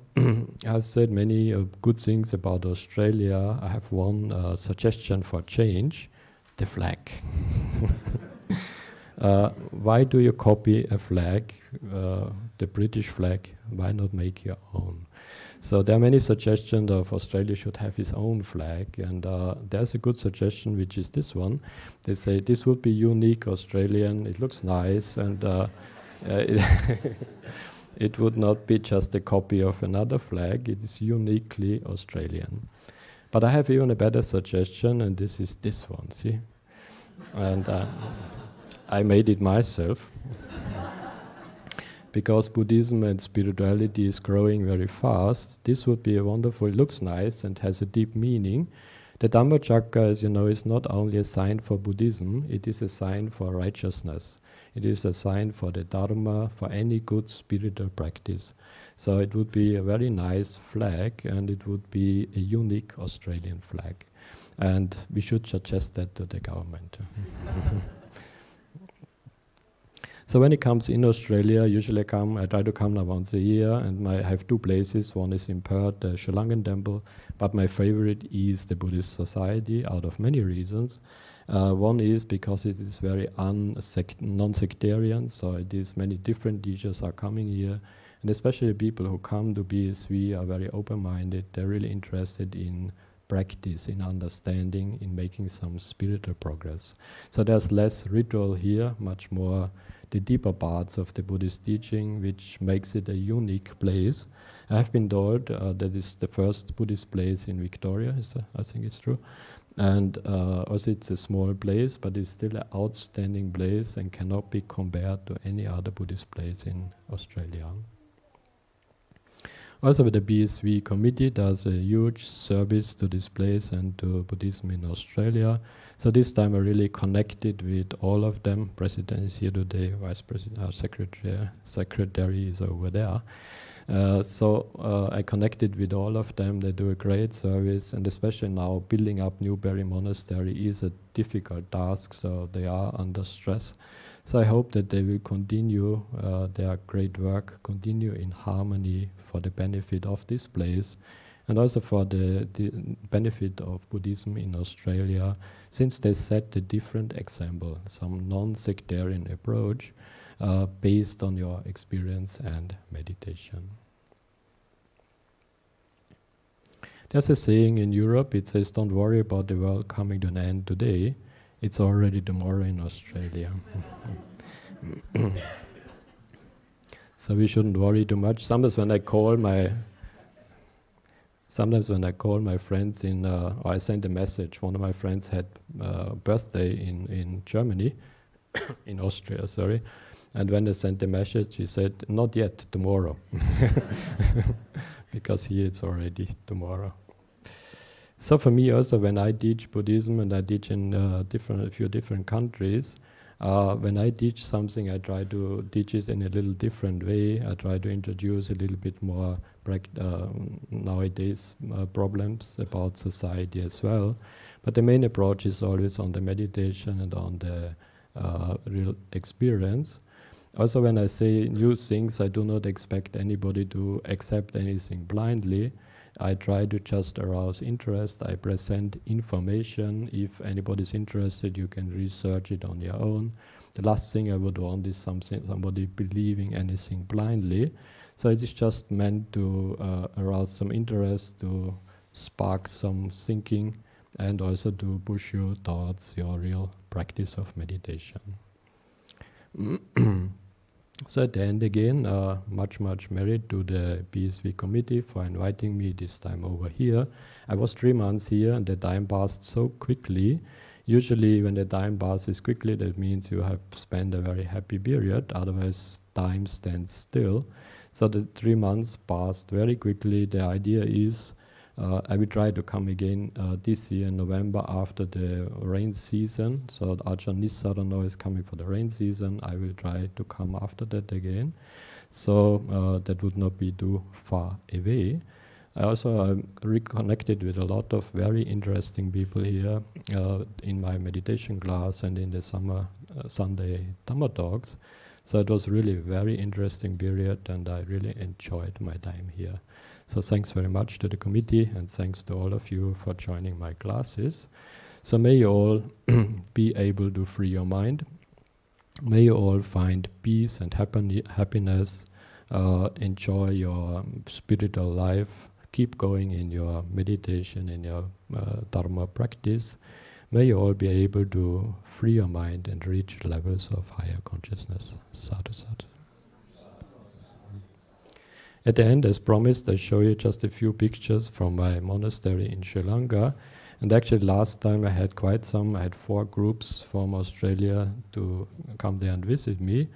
I've said many good things about Australia. I have one suggestion for change: the flag. Why do you copy a flag, the British flag? Why not make your own? So there are many suggestions of Australia should have its own flag, and there's a good suggestion, which is this one. They say this would be unique Australian, it looks nice, and it would not be just a copy of another flag, it is uniquely Australian. But I have even a better suggestion, and this is this one, see? And I made it myself. Because Buddhism and spirituality is growing very fast, this would be a wonderful, it looks nice and has a deep meaning. The Dhamma Chakra, as you know, is not only a sign for Buddhism, it is a sign for righteousness. It is a sign for the Dharma, for any good spiritual practice. So it would be a very nice flag, and it would be a unique Australian flag. And we should suggest that to the government. So when it comes in Australia, usually I try to come now once a year, and I have two places. One is in Perth, the Sri Lankan temple, but my favorite is the Buddhist Society, out of many reasons. One is because it is very non-sectarian, so it is many different teachers are coming here, and especially people who come to BSV are very open-minded. They're really interested in practice, in understanding, in making some spiritual progress. So there's less ritual here, much more the deeper parts of the Buddhist teaching, which makes it a unique place. I have been told that it's the first Buddhist place in Victoria, I think it's true. And also it's a small place, but it's still an outstanding place and cannot be compared to any other Buddhist place in Australia. Also, the BSV committee does a huge service to this place and to Buddhism in Australia. So this time I really connected with all of them. President is here today, Vice President, our Secretary is over there. I connected with all of them. They do a great service, and especially now building up Newbury Monastery is a difficult task, so they are under stress. So I hope that they will continue their great work, continue in harmony for the benefit of this place, and also for the benefit of Buddhism in Australia, since they set a different example, some non-sectarian approach based on your experience and meditation. There's a saying in Europe, it says, don't worry about the world coming to an end today, it's already tomorrow in Australia. So we shouldn't worry too much. Sometimes when I call my friends or I send a message, one of my friends had a birthday in Germany, in Austria, sorry, and when I sent the message, he said, not yet, tomorrow. Because here it's already tomorrow. So for me also, when I teach Buddhism, and I teach in a few different countries, when I teach something, I try to teach it in a little different way. I try to introduce a little bit more nowadays problems about society as well. But the main approach is always on the meditation and on the real experience. Also, when I say new things, I do not expect anybody to accept anything blindly. I try to just arouse interest. I present information. If anybody's interested, you can research it on your own. The last thing I would want is somebody believing anything blindly. So it is just meant to arouse some interest, to spark some thinking, and also to push you towards your real practice of meditation. So at the end again, much merit to the BSV committee for inviting me this time over here. I was 3 months here and the time passed so quickly. Usually when the time passes quickly, that means you have spent a very happy period, otherwise time stands still. So the 3 months passed very quickly. The idea is I will try to come again this year in November after the rain season. So Ajahn Nisarano is coming for the rain season. I will try to come after that again. So that would not be too far away. I also reconnected with a lot of very interesting people here in my meditation class and in the Sunday Dhamma talks. So it was really a very interesting period and I really enjoyed my time here. So thanks very much to the committee and thanks to all of you for joining my classes. So may you all be able to free your mind. May you all find peace and happiness, enjoy your spiritual life, keep going in your meditation, in your Dharma practice. May you all be able to free your mind and reach levels of higher consciousness. Sadhu, sadhu. At the end, as promised, I show you just a few pictures from my monastery in Sri Lanka. And actually last time I had quite some. I had 4 groups from Australia to come there and visit me.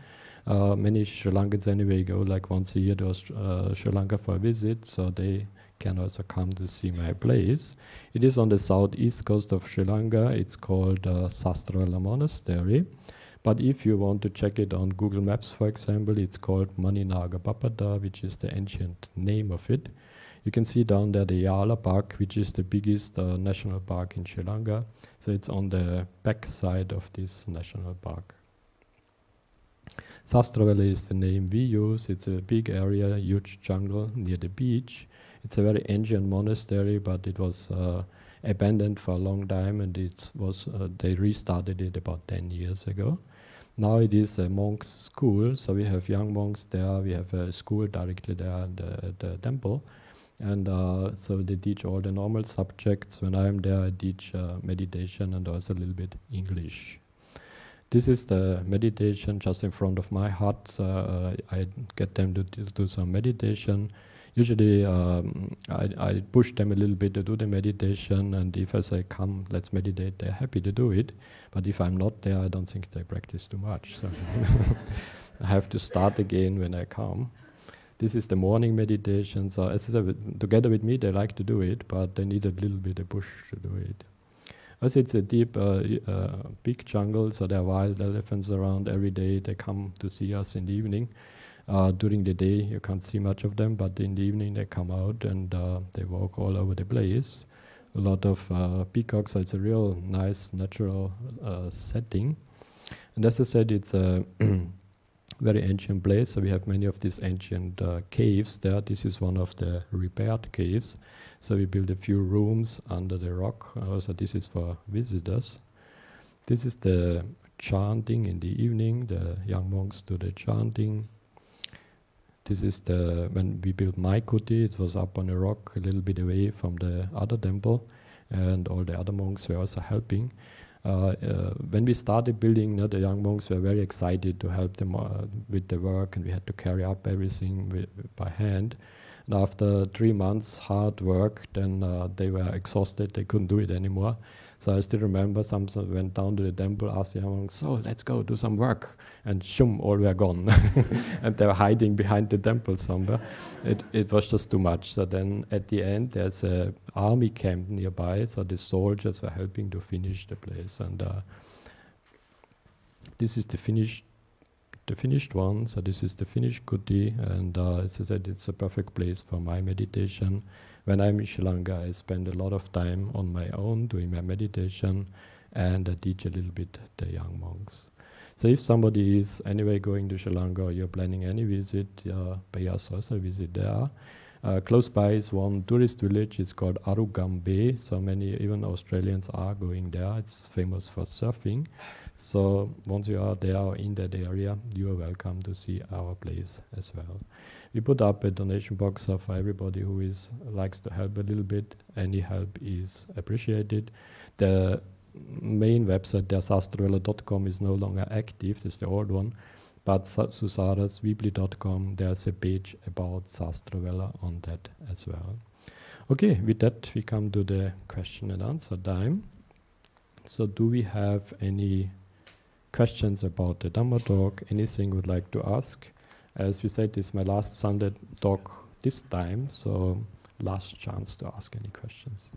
Many Sri Lankans anyway go like once a year to Sri Lanka for a visit, so they can also come to see my place. It is on the southeast coast of Sri Lanka. It's called Susara Monastery. But if you want to check it on Google Maps, for example, it's called Maninaga Bapada, which is the ancient name of it. You can see down there the Yala Park, which is the biggest national park in Sri Lanka. So it's on the back side of this national park. Sastra Valley is the name we use. It's a big area, huge jungle near the beach. It's a very ancient monastery, but it was abandoned for a long time, and they restarted it about 10 years ago. Now it is a monk's school, so we have young monks there. We have a school directly there at the temple, and so they teach all the normal subjects. When I am there, I teach meditation and also a little bit English. This is the meditation just in front of my hut. I get them to do some meditation. Usually I push them a little bit to do the meditation, and if I say, come, let's meditate, they're happy to do it. But if I'm not there, I don't think they practice too much. So I have to start again when I come. This is the morning meditation. So as I said, together with me, they like to do it, but they need a little bit of push to do it. Also, it's a deep, big jungle, so there are wild elephants around every day. They come to see us in the evening. During the day, you can't see much of them, but in the evening they come out and they walk all over the place. A lot of peacocks, so it's a real nice, natural setting. And as I said, it's a very ancient place, so we have many of these ancient caves there. This is one of the repaired caves. So we built a few rooms under the rock. So this is for visitors. This is the chanting in the evening. The young monks do the chanting. This is when we built my kuti. It was up on a rock a little bit away from the other temple, and all the other monks were also helping. When we started building, the young monks were very excited to help them with the work, and we had to carry up everything by hand. And after 3 months hard work, then they were exhausted, they couldn't do it anymore. So I still remember some went down to the temple, asked the young monks, so let's go do some work. And shum, all were gone. And they were hiding behind the temple somewhere. It was just too much. So then at the end, there's an army camp nearby, so the soldiers were helping to finish the place. And this is the finished one, so this is the finished kuti, and as I said, it's a perfect place for my meditation. When I'm in Sri Lanka, I spend a lot of time on my own doing my meditation, and I teach a little bit the young monks. So if somebody is anyway going to Sri Lanka, or you're planning any visit, pay us also a visit there. Close by is one tourist village, it's called Arugam Bay, so many, even Australians are going there. It's famous for surfing. So once you are there or in that area, you are welcome to see our place as well. We put up a donation box for everybody who likes to help a little bit. Any help is appreciated. The main website, sastravella.com, is no longer active. That's the old one. But susarasweebly.com, there's a page about Sastravella on that as well. Okay, with that we come to the question and answer time. So do we have any questions about the Dhamma talk? Anything you would like to ask? As we said, this is my last Sunday talk this time, so last chance to ask any questions.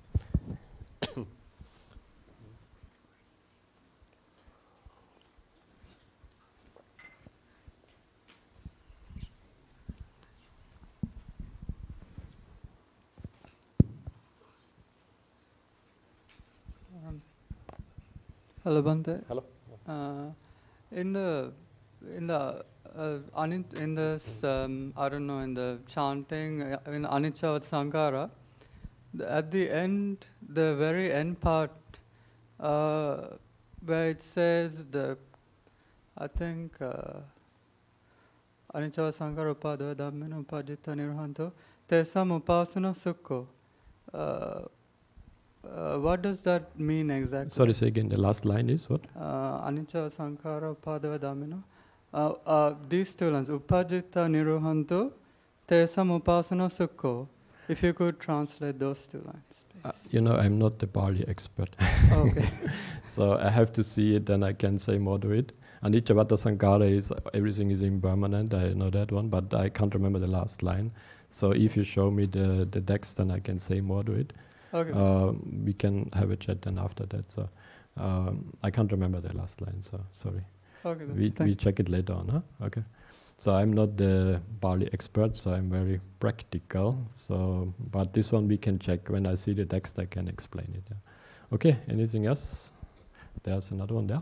Hello, Bhante. Hello. In the chanting in Anicca Sankhara, at the end, the very end part, where it says I think Anicca Sankhara Upadava Dhammena Upajita Nirhanto Tesam Upasana Sukho. What does that mean exactly? Sorry, say again, the last line is what? Anicca Sankhara Upadava Dhammena. These two lines, Upajita Niruhanto Tesam Upasana Sukho. If you could translate those two lines. I'm not the Pali expert. Okay. So I have to see it, then I can say more to it. Anicca Sankhara is, everything is impermanent, I know that one, but I can't remember the last line. So if you show me the text, then I can say more to it. Okay. We can have a chat then after that. So I can't remember the last line, so sorry. Okay, we check it later on, huh? Okay. So I'm not the Pali expert, so I'm very practical. So, but this one we can check. When I see the text, I can explain it. Yeah. Okay, anything else? There's another one there.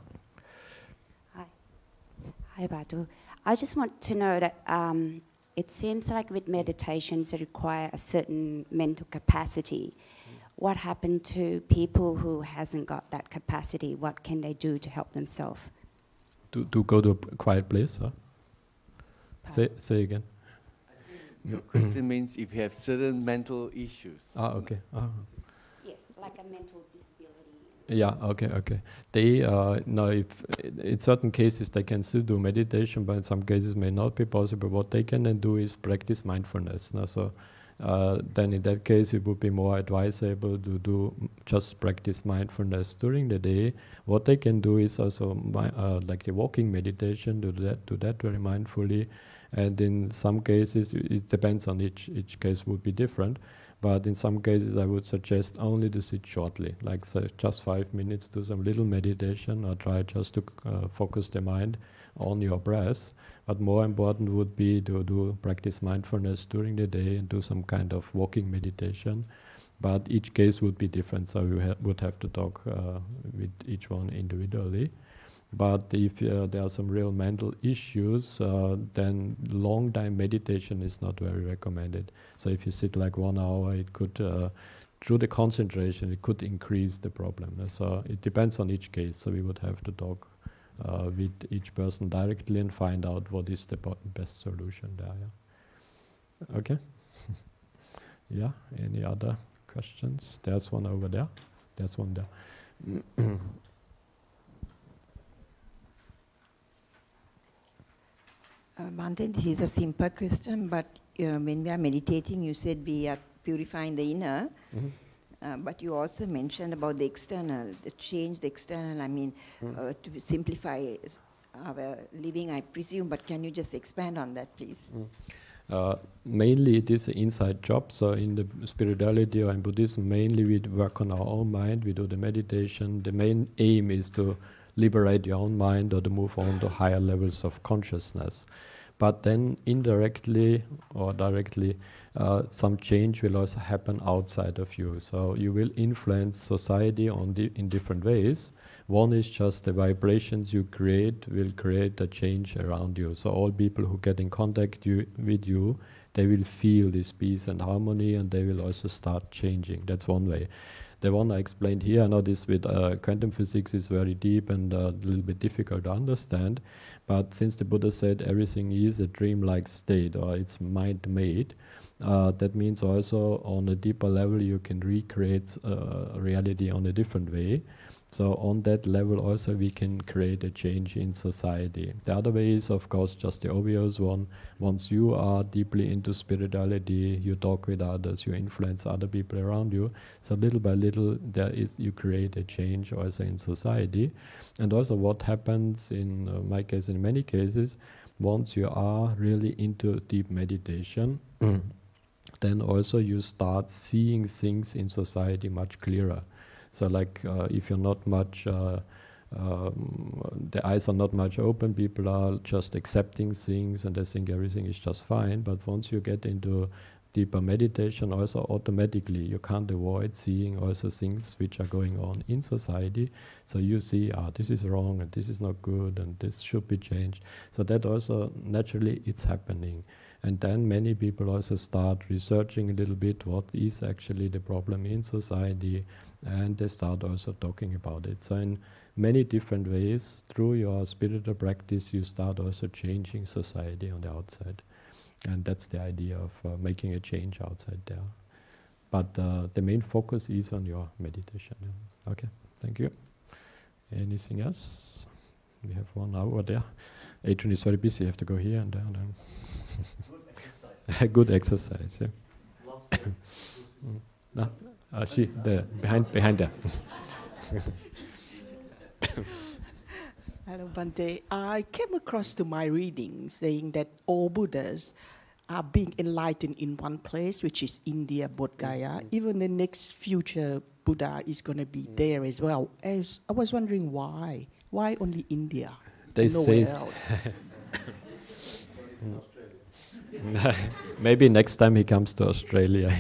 Hi, Badu. I just want to know that it seems like with meditations that require a certain mental capacity. What happened to people who hasn't got that capacity? What can they do to help themselves? To go to a quiet place, huh? Say again. Your question means if you have certain mental issues. Okay. Yes, like a mental disability. Yeah, okay. They now, if in certain cases they can still do meditation, but in some cases may not be possible. What they can then do is practice mindfulness. Now, so then in that case it would be more advisable to do just practice mindfulness during the day. What they can do is also like the walking meditation, do that very mindfully, And in some cases, it depends on each case would be different. But in some cases, I would suggest only to sit shortly, like say just 5 minutes, do some little meditation, or try just to focus the mind on your breath. But more important would be to practice mindfulness during the day and do some kind of walking meditation. But each case would be different, so we would have to talk with each one individually. But if there are some real mental issues, then long time meditation is not very recommended. So if you sit like 1 hour, it could, through the concentration, it could increase the problem. So it depends on each case. So we would have to talk with each person directly and find out what is the best solution there. Yeah. Okay. Yeah. Any other questions? There's one over there. There's one there. Bhante, this is a simple question, but when we are meditating, you said we are purifying the inner, but you also mentioned about the external, the change the external, I mean, to simplify our living, I presume, but can you just expand on that, please? Mainly it is an inside job, so in the spirituality or in Buddhism, mainly we work on our own mind, we do the meditation. The main aim is to liberate your own mind or to move on to higher levels of consciousness. But then indirectly or directly, some change will also happen outside of you. So you will influence society in different ways. One is just the vibrations you create will create a change around you. So all people who get in contact with you, they will feel this peace and harmony, and they will also start changing. That's one way. The one I explained here, I know this with quantum physics is very deep and a little bit difficult to understand, but since the Buddha said everything is a dreamlike state or it's mind-made, that means also on a deeper level you can recreate reality on a different way. So on that level also we can create a change in society. The other way is of course just the obvious one. Once you are deeply into spirituality, you talk with others, you influence other people around you. So little by little you create a change also in society. And also what happens in my case, in many cases, once you are really into deep meditation, then also you start seeing things in society much clearer. So like if you're not much, the eyes are not much open, people are just accepting things and they think everything is just fine. But once you get into deeper meditation, also automatically you can't avoid seeing also things which are going on in society. So you see, this is wrong and this is not good and this should be changed. So that also naturally it's happening. And then many people also start researching a little bit what is actually the problem in society, and they start also talking about it. So in many different ways, through your spiritual practice, you start also changing society on the outside. And that's the idea of making a change outside there. But the main focus is on your meditation. Yeah. Okay, thank you. Anything else? We have one over there. Adrian is very busy, you have to go here and there. And good exercise, yeah. She, behind there. Hello, Bhante. I came across to my reading saying that all Buddhas are being enlightened in one place, which is India, Bodh Gaya. Even the next future Buddha is going to be there as well. I was wondering why. Why only India? They nowhere say else? Maybe next time he comes to Australia.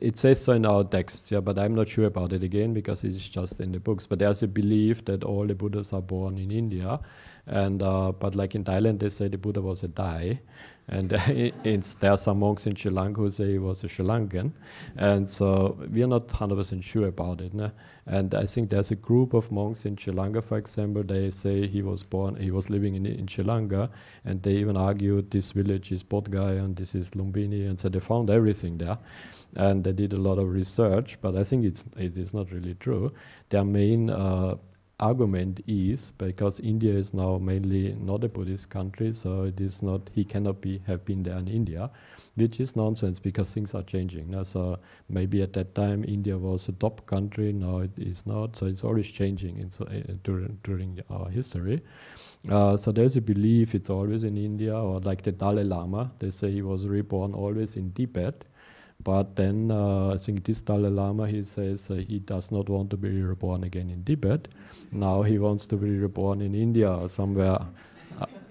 It says so in our texts, yeah, but I'm not sure about it again because it's just in the books. But there's a belief that all the Buddhas are born in India, and but like in Thailand, they say the Buddha was a Thai, and there are some monks in Sri Lanka who say he was a Sri Lankan, and so we are not 100% sure about it. No? And I think there's a group of monks in Sri Lanka, for example, they say he was living in Sri Lanka, and they even argued this village is Bodh Gaya and this is Lumbini, and so they found everything there. And they did a lot of research, but I think it is not really true. Their main argument is because India is now mainly not a Buddhist country, so it is not, he cannot have been there in India, which is nonsense because things are changing. Now, so maybe at that time India was a top country, now it is not, so it's always changing during our history. So there's a belief it's always in India, or like the Dalai Lama, they say he was reborn always in Tibet. But then I think this Dalai Lama, he says he does not want to be reborn again in Tibet. Now he wants to be reborn in India or somewhere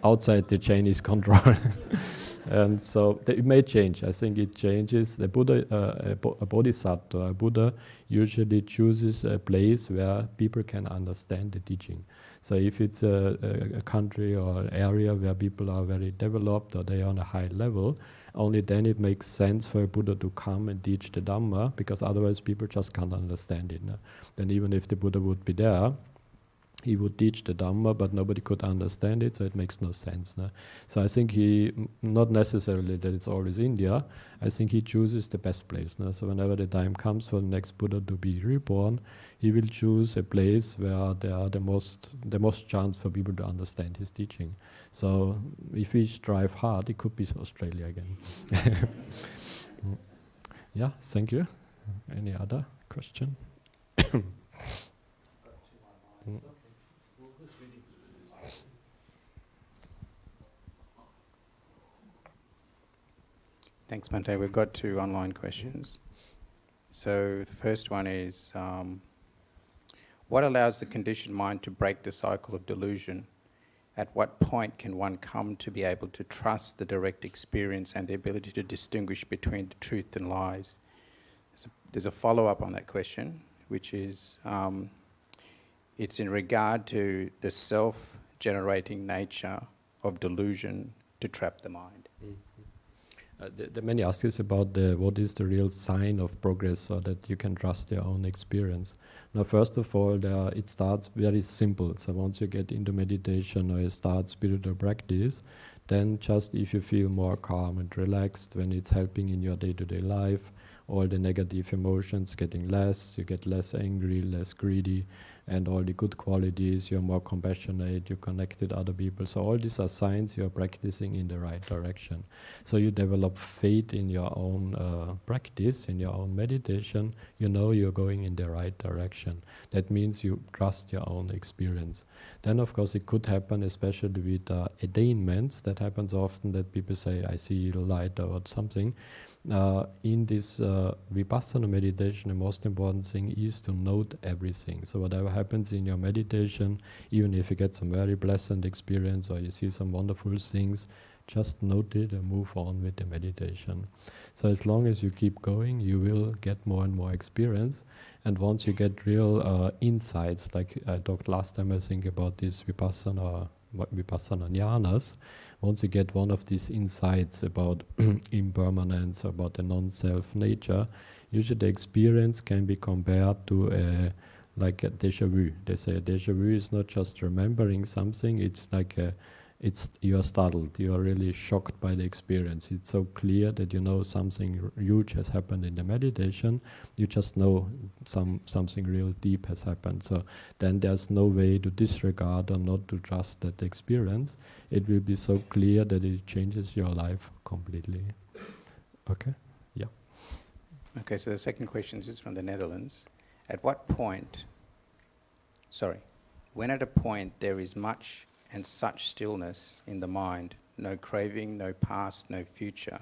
outside the Chinese control. And so it may change. I think it changes. The Buddha, a Bodhisattva, a Buddha, usually chooses a place where people can understand the teaching. So if it's a country or an area where people are very developed or they are on a high level, only then it makes sense for a Buddha to come and teach the Dhamma, because otherwise people just can't understand it. No? Then even if the Buddha would be there, he would teach the Dhamma, but nobody could understand it, so it makes no sense. No? So I think he, not necessarily that it's always India, I think he chooses the best place. No? So whenever the time comes for the next Buddha to be reborn, he will choose a place where there are the most chance for people to understand his teaching. So if we strive hard, it could be Australia again. Yeah, thank you. Any other question? Thanks, Bhante. We've got 2 online questions. So the first one is, what allows the conditioned mind to break the cycle of delusion? At what point can one come to be able to trust the direct experience and the ability to distinguish between the truth and lies? There's a follow-up on that question, which is, it's in regard to the self-generating nature of delusion to trap the mind. The many ask us about what is the real sign of progress, so that you can trust your own experience. Now, first of all, it starts very simple. So once you get into meditation or you start spiritual practice, then just if you feel more calm and relaxed when it's helping in your day-to-day life, all the negative emotions getting less, you get less angry, less greedy, and all the good qualities, you're more compassionate, you connect with other people. So all these are signs you're practicing in the right direction. So you develop faith in your own practice, in your own meditation. You know you're going in the right direction. That means you trust your own experience. Then, of course, it could happen, especially with attainments. That happens often, that people say, I see light or something. In this Vipassana meditation, the most important thing is to note everything. So whatever happens in your meditation, even if you get some very pleasant experience or you see some wonderful things, just note it and move on with the meditation. So as long as you keep going, you will get more and more experience. And once you get real insights, like I talked last time, I think, about this Vipassana jnanas, once you get one of these insights about impermanence, about the non-self nature, usually the experience can be compared to like a déjà vu. They say a déjà vu is not just remembering something, it's like you're startled, you're really shocked by the experience. It's so clear that you know something huge has happened in the meditation, you just know something real deep has happened. So then there's no way to disregard or not to trust that experience. It will be so clear that it changes your life completely. Okay? Yeah. Okay, so the second question is from the Netherlands. When at a point there is much and such stillness in the mind, no craving, no past, no future,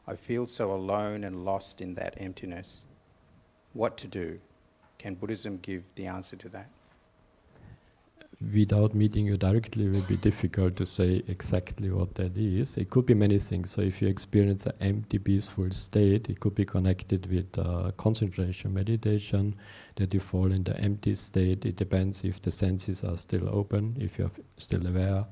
I feel so alone and lost in that emptiness. What to do? Can Buddhism give the answer to that? Without meeting you directly, it will be difficult to say exactly what that is. It could be many things. So if you experience an empty, peaceful state, it could be connected with concentration meditation, that you fall in the empty state. It depends if the senses are still open, if you're still aware,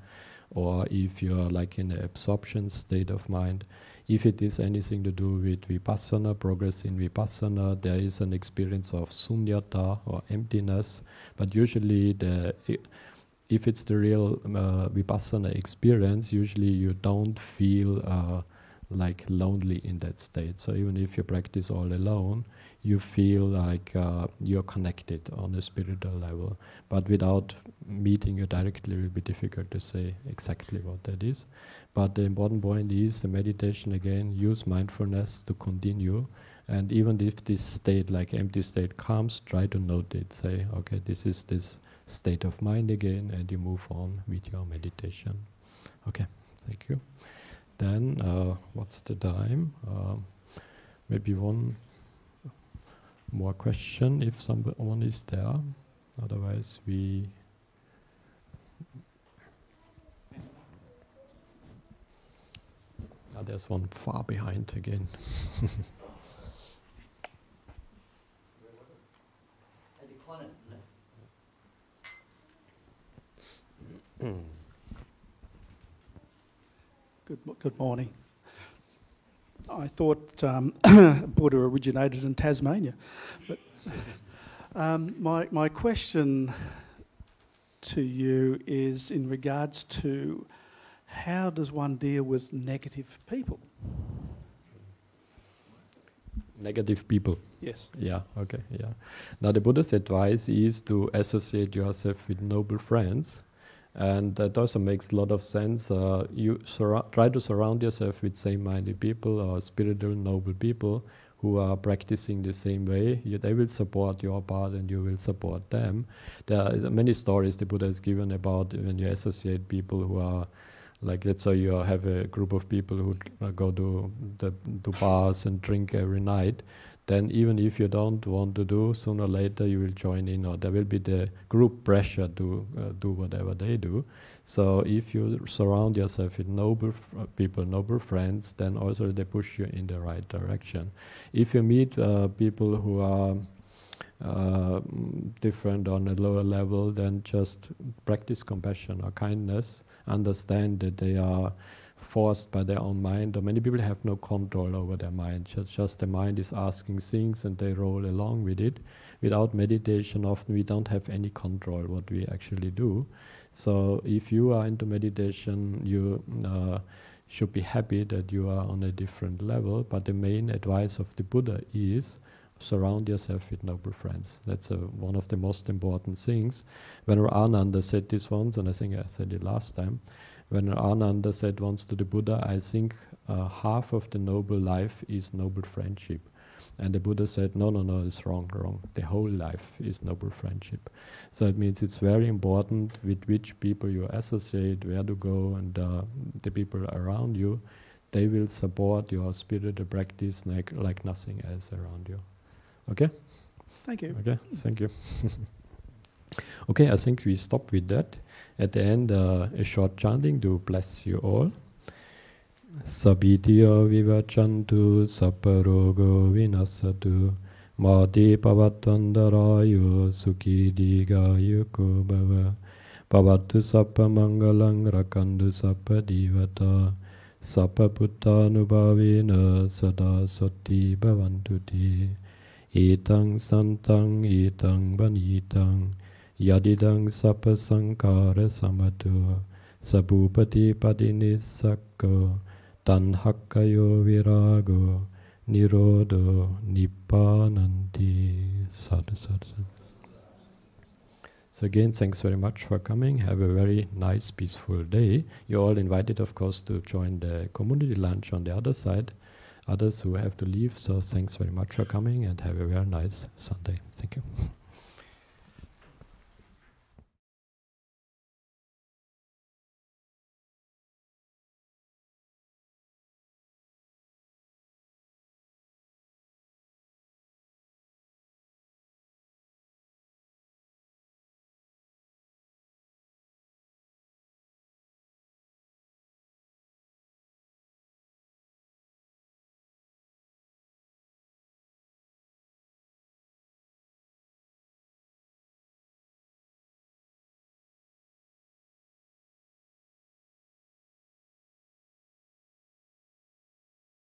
or if you're like in an absorption state of mind. If it is anything to do with Vipassana, progress in Vipassana, there is an experience of sunyata or emptiness, but usually if it's the real Vipassana experience, usually you don't feel like lonely in that state. So even if you practice all alone, you feel like you're connected on a spiritual level. But without meeting you directly, it will be difficult to say exactly what that is. But the important point is the meditation, again, use mindfulness to continue. And even if this state, like empty state, comes, try to note it. Say, okay, this is this state of mind again, and you move on with your meditation. Okay, thank you. Then, what's the time? Maybe one more question if someone is there. Otherwise, we... there's one far behind again. Good morning. I thought Buddha originated in Tasmania, but my question to you is in regards to how does one deal with negative people? Negative people? Yes. Yeah, okay, yeah. Now the Buddha's advice is to associate yourself with noble friends, and that also makes a lot of sense. You try to surround yourself with same-minded people or spiritual noble people who are practicing the same way. They will support your path and you will support them. There are many stories the Buddha has given about when you associate people who are, like, let's say you have a group of people who go to bars and drink every night, then even if you don't want to do, sooner or later you will join in, or there will be the group pressure to do whatever they do. So if you surround yourself with noble people, noble friends, then also they push you in the right direction. If you meet people who are different on a lower level, then just practice compassion or kindness. Understand that they are forced by their own mind, or many people have no control over their mind. Just the mind is asking things and they roll along with it. Without meditation, often we don't have any control what we actually do. So if you are into meditation, you should be happy that you are on a different level, but the main advice of the Buddha is surround yourself with noble friends. That's one of the most important things. When Ananda said this once, and I think I said it last time, when Ananda said once to the Buddha, I think half of the noble life is noble friendship. And the Buddha said, no, it's wrong. The whole life is noble friendship. So it means it's very important with which people you associate, where to go, and the people around you, they will support your spiritual practice like nothing else around you. Okay? Thank you. Okay, thank you. Okay, I think we stop with that. At the end, a short chanting to bless you all. Sabitiyo vivachantu saparogo vinasatu mati pavatvandarayo sukhi digayuko bhava pavattu sappa mangalang rakandu sappa divata sappa puttanubhavena sada sotti bhavantuti etang santang etang vanitang yadidang sappa sankara samatu sabupati padinissakko tanhakkayo virago nirodo nippananti. Sadhu, sadhu. So again, thanks very much for coming. Have a very nice, peaceful day. You're all invited, of course, to join the community lunch on the other side. Others who have to leave, so thanks very much for coming and have a very nice Sunday. Thank you.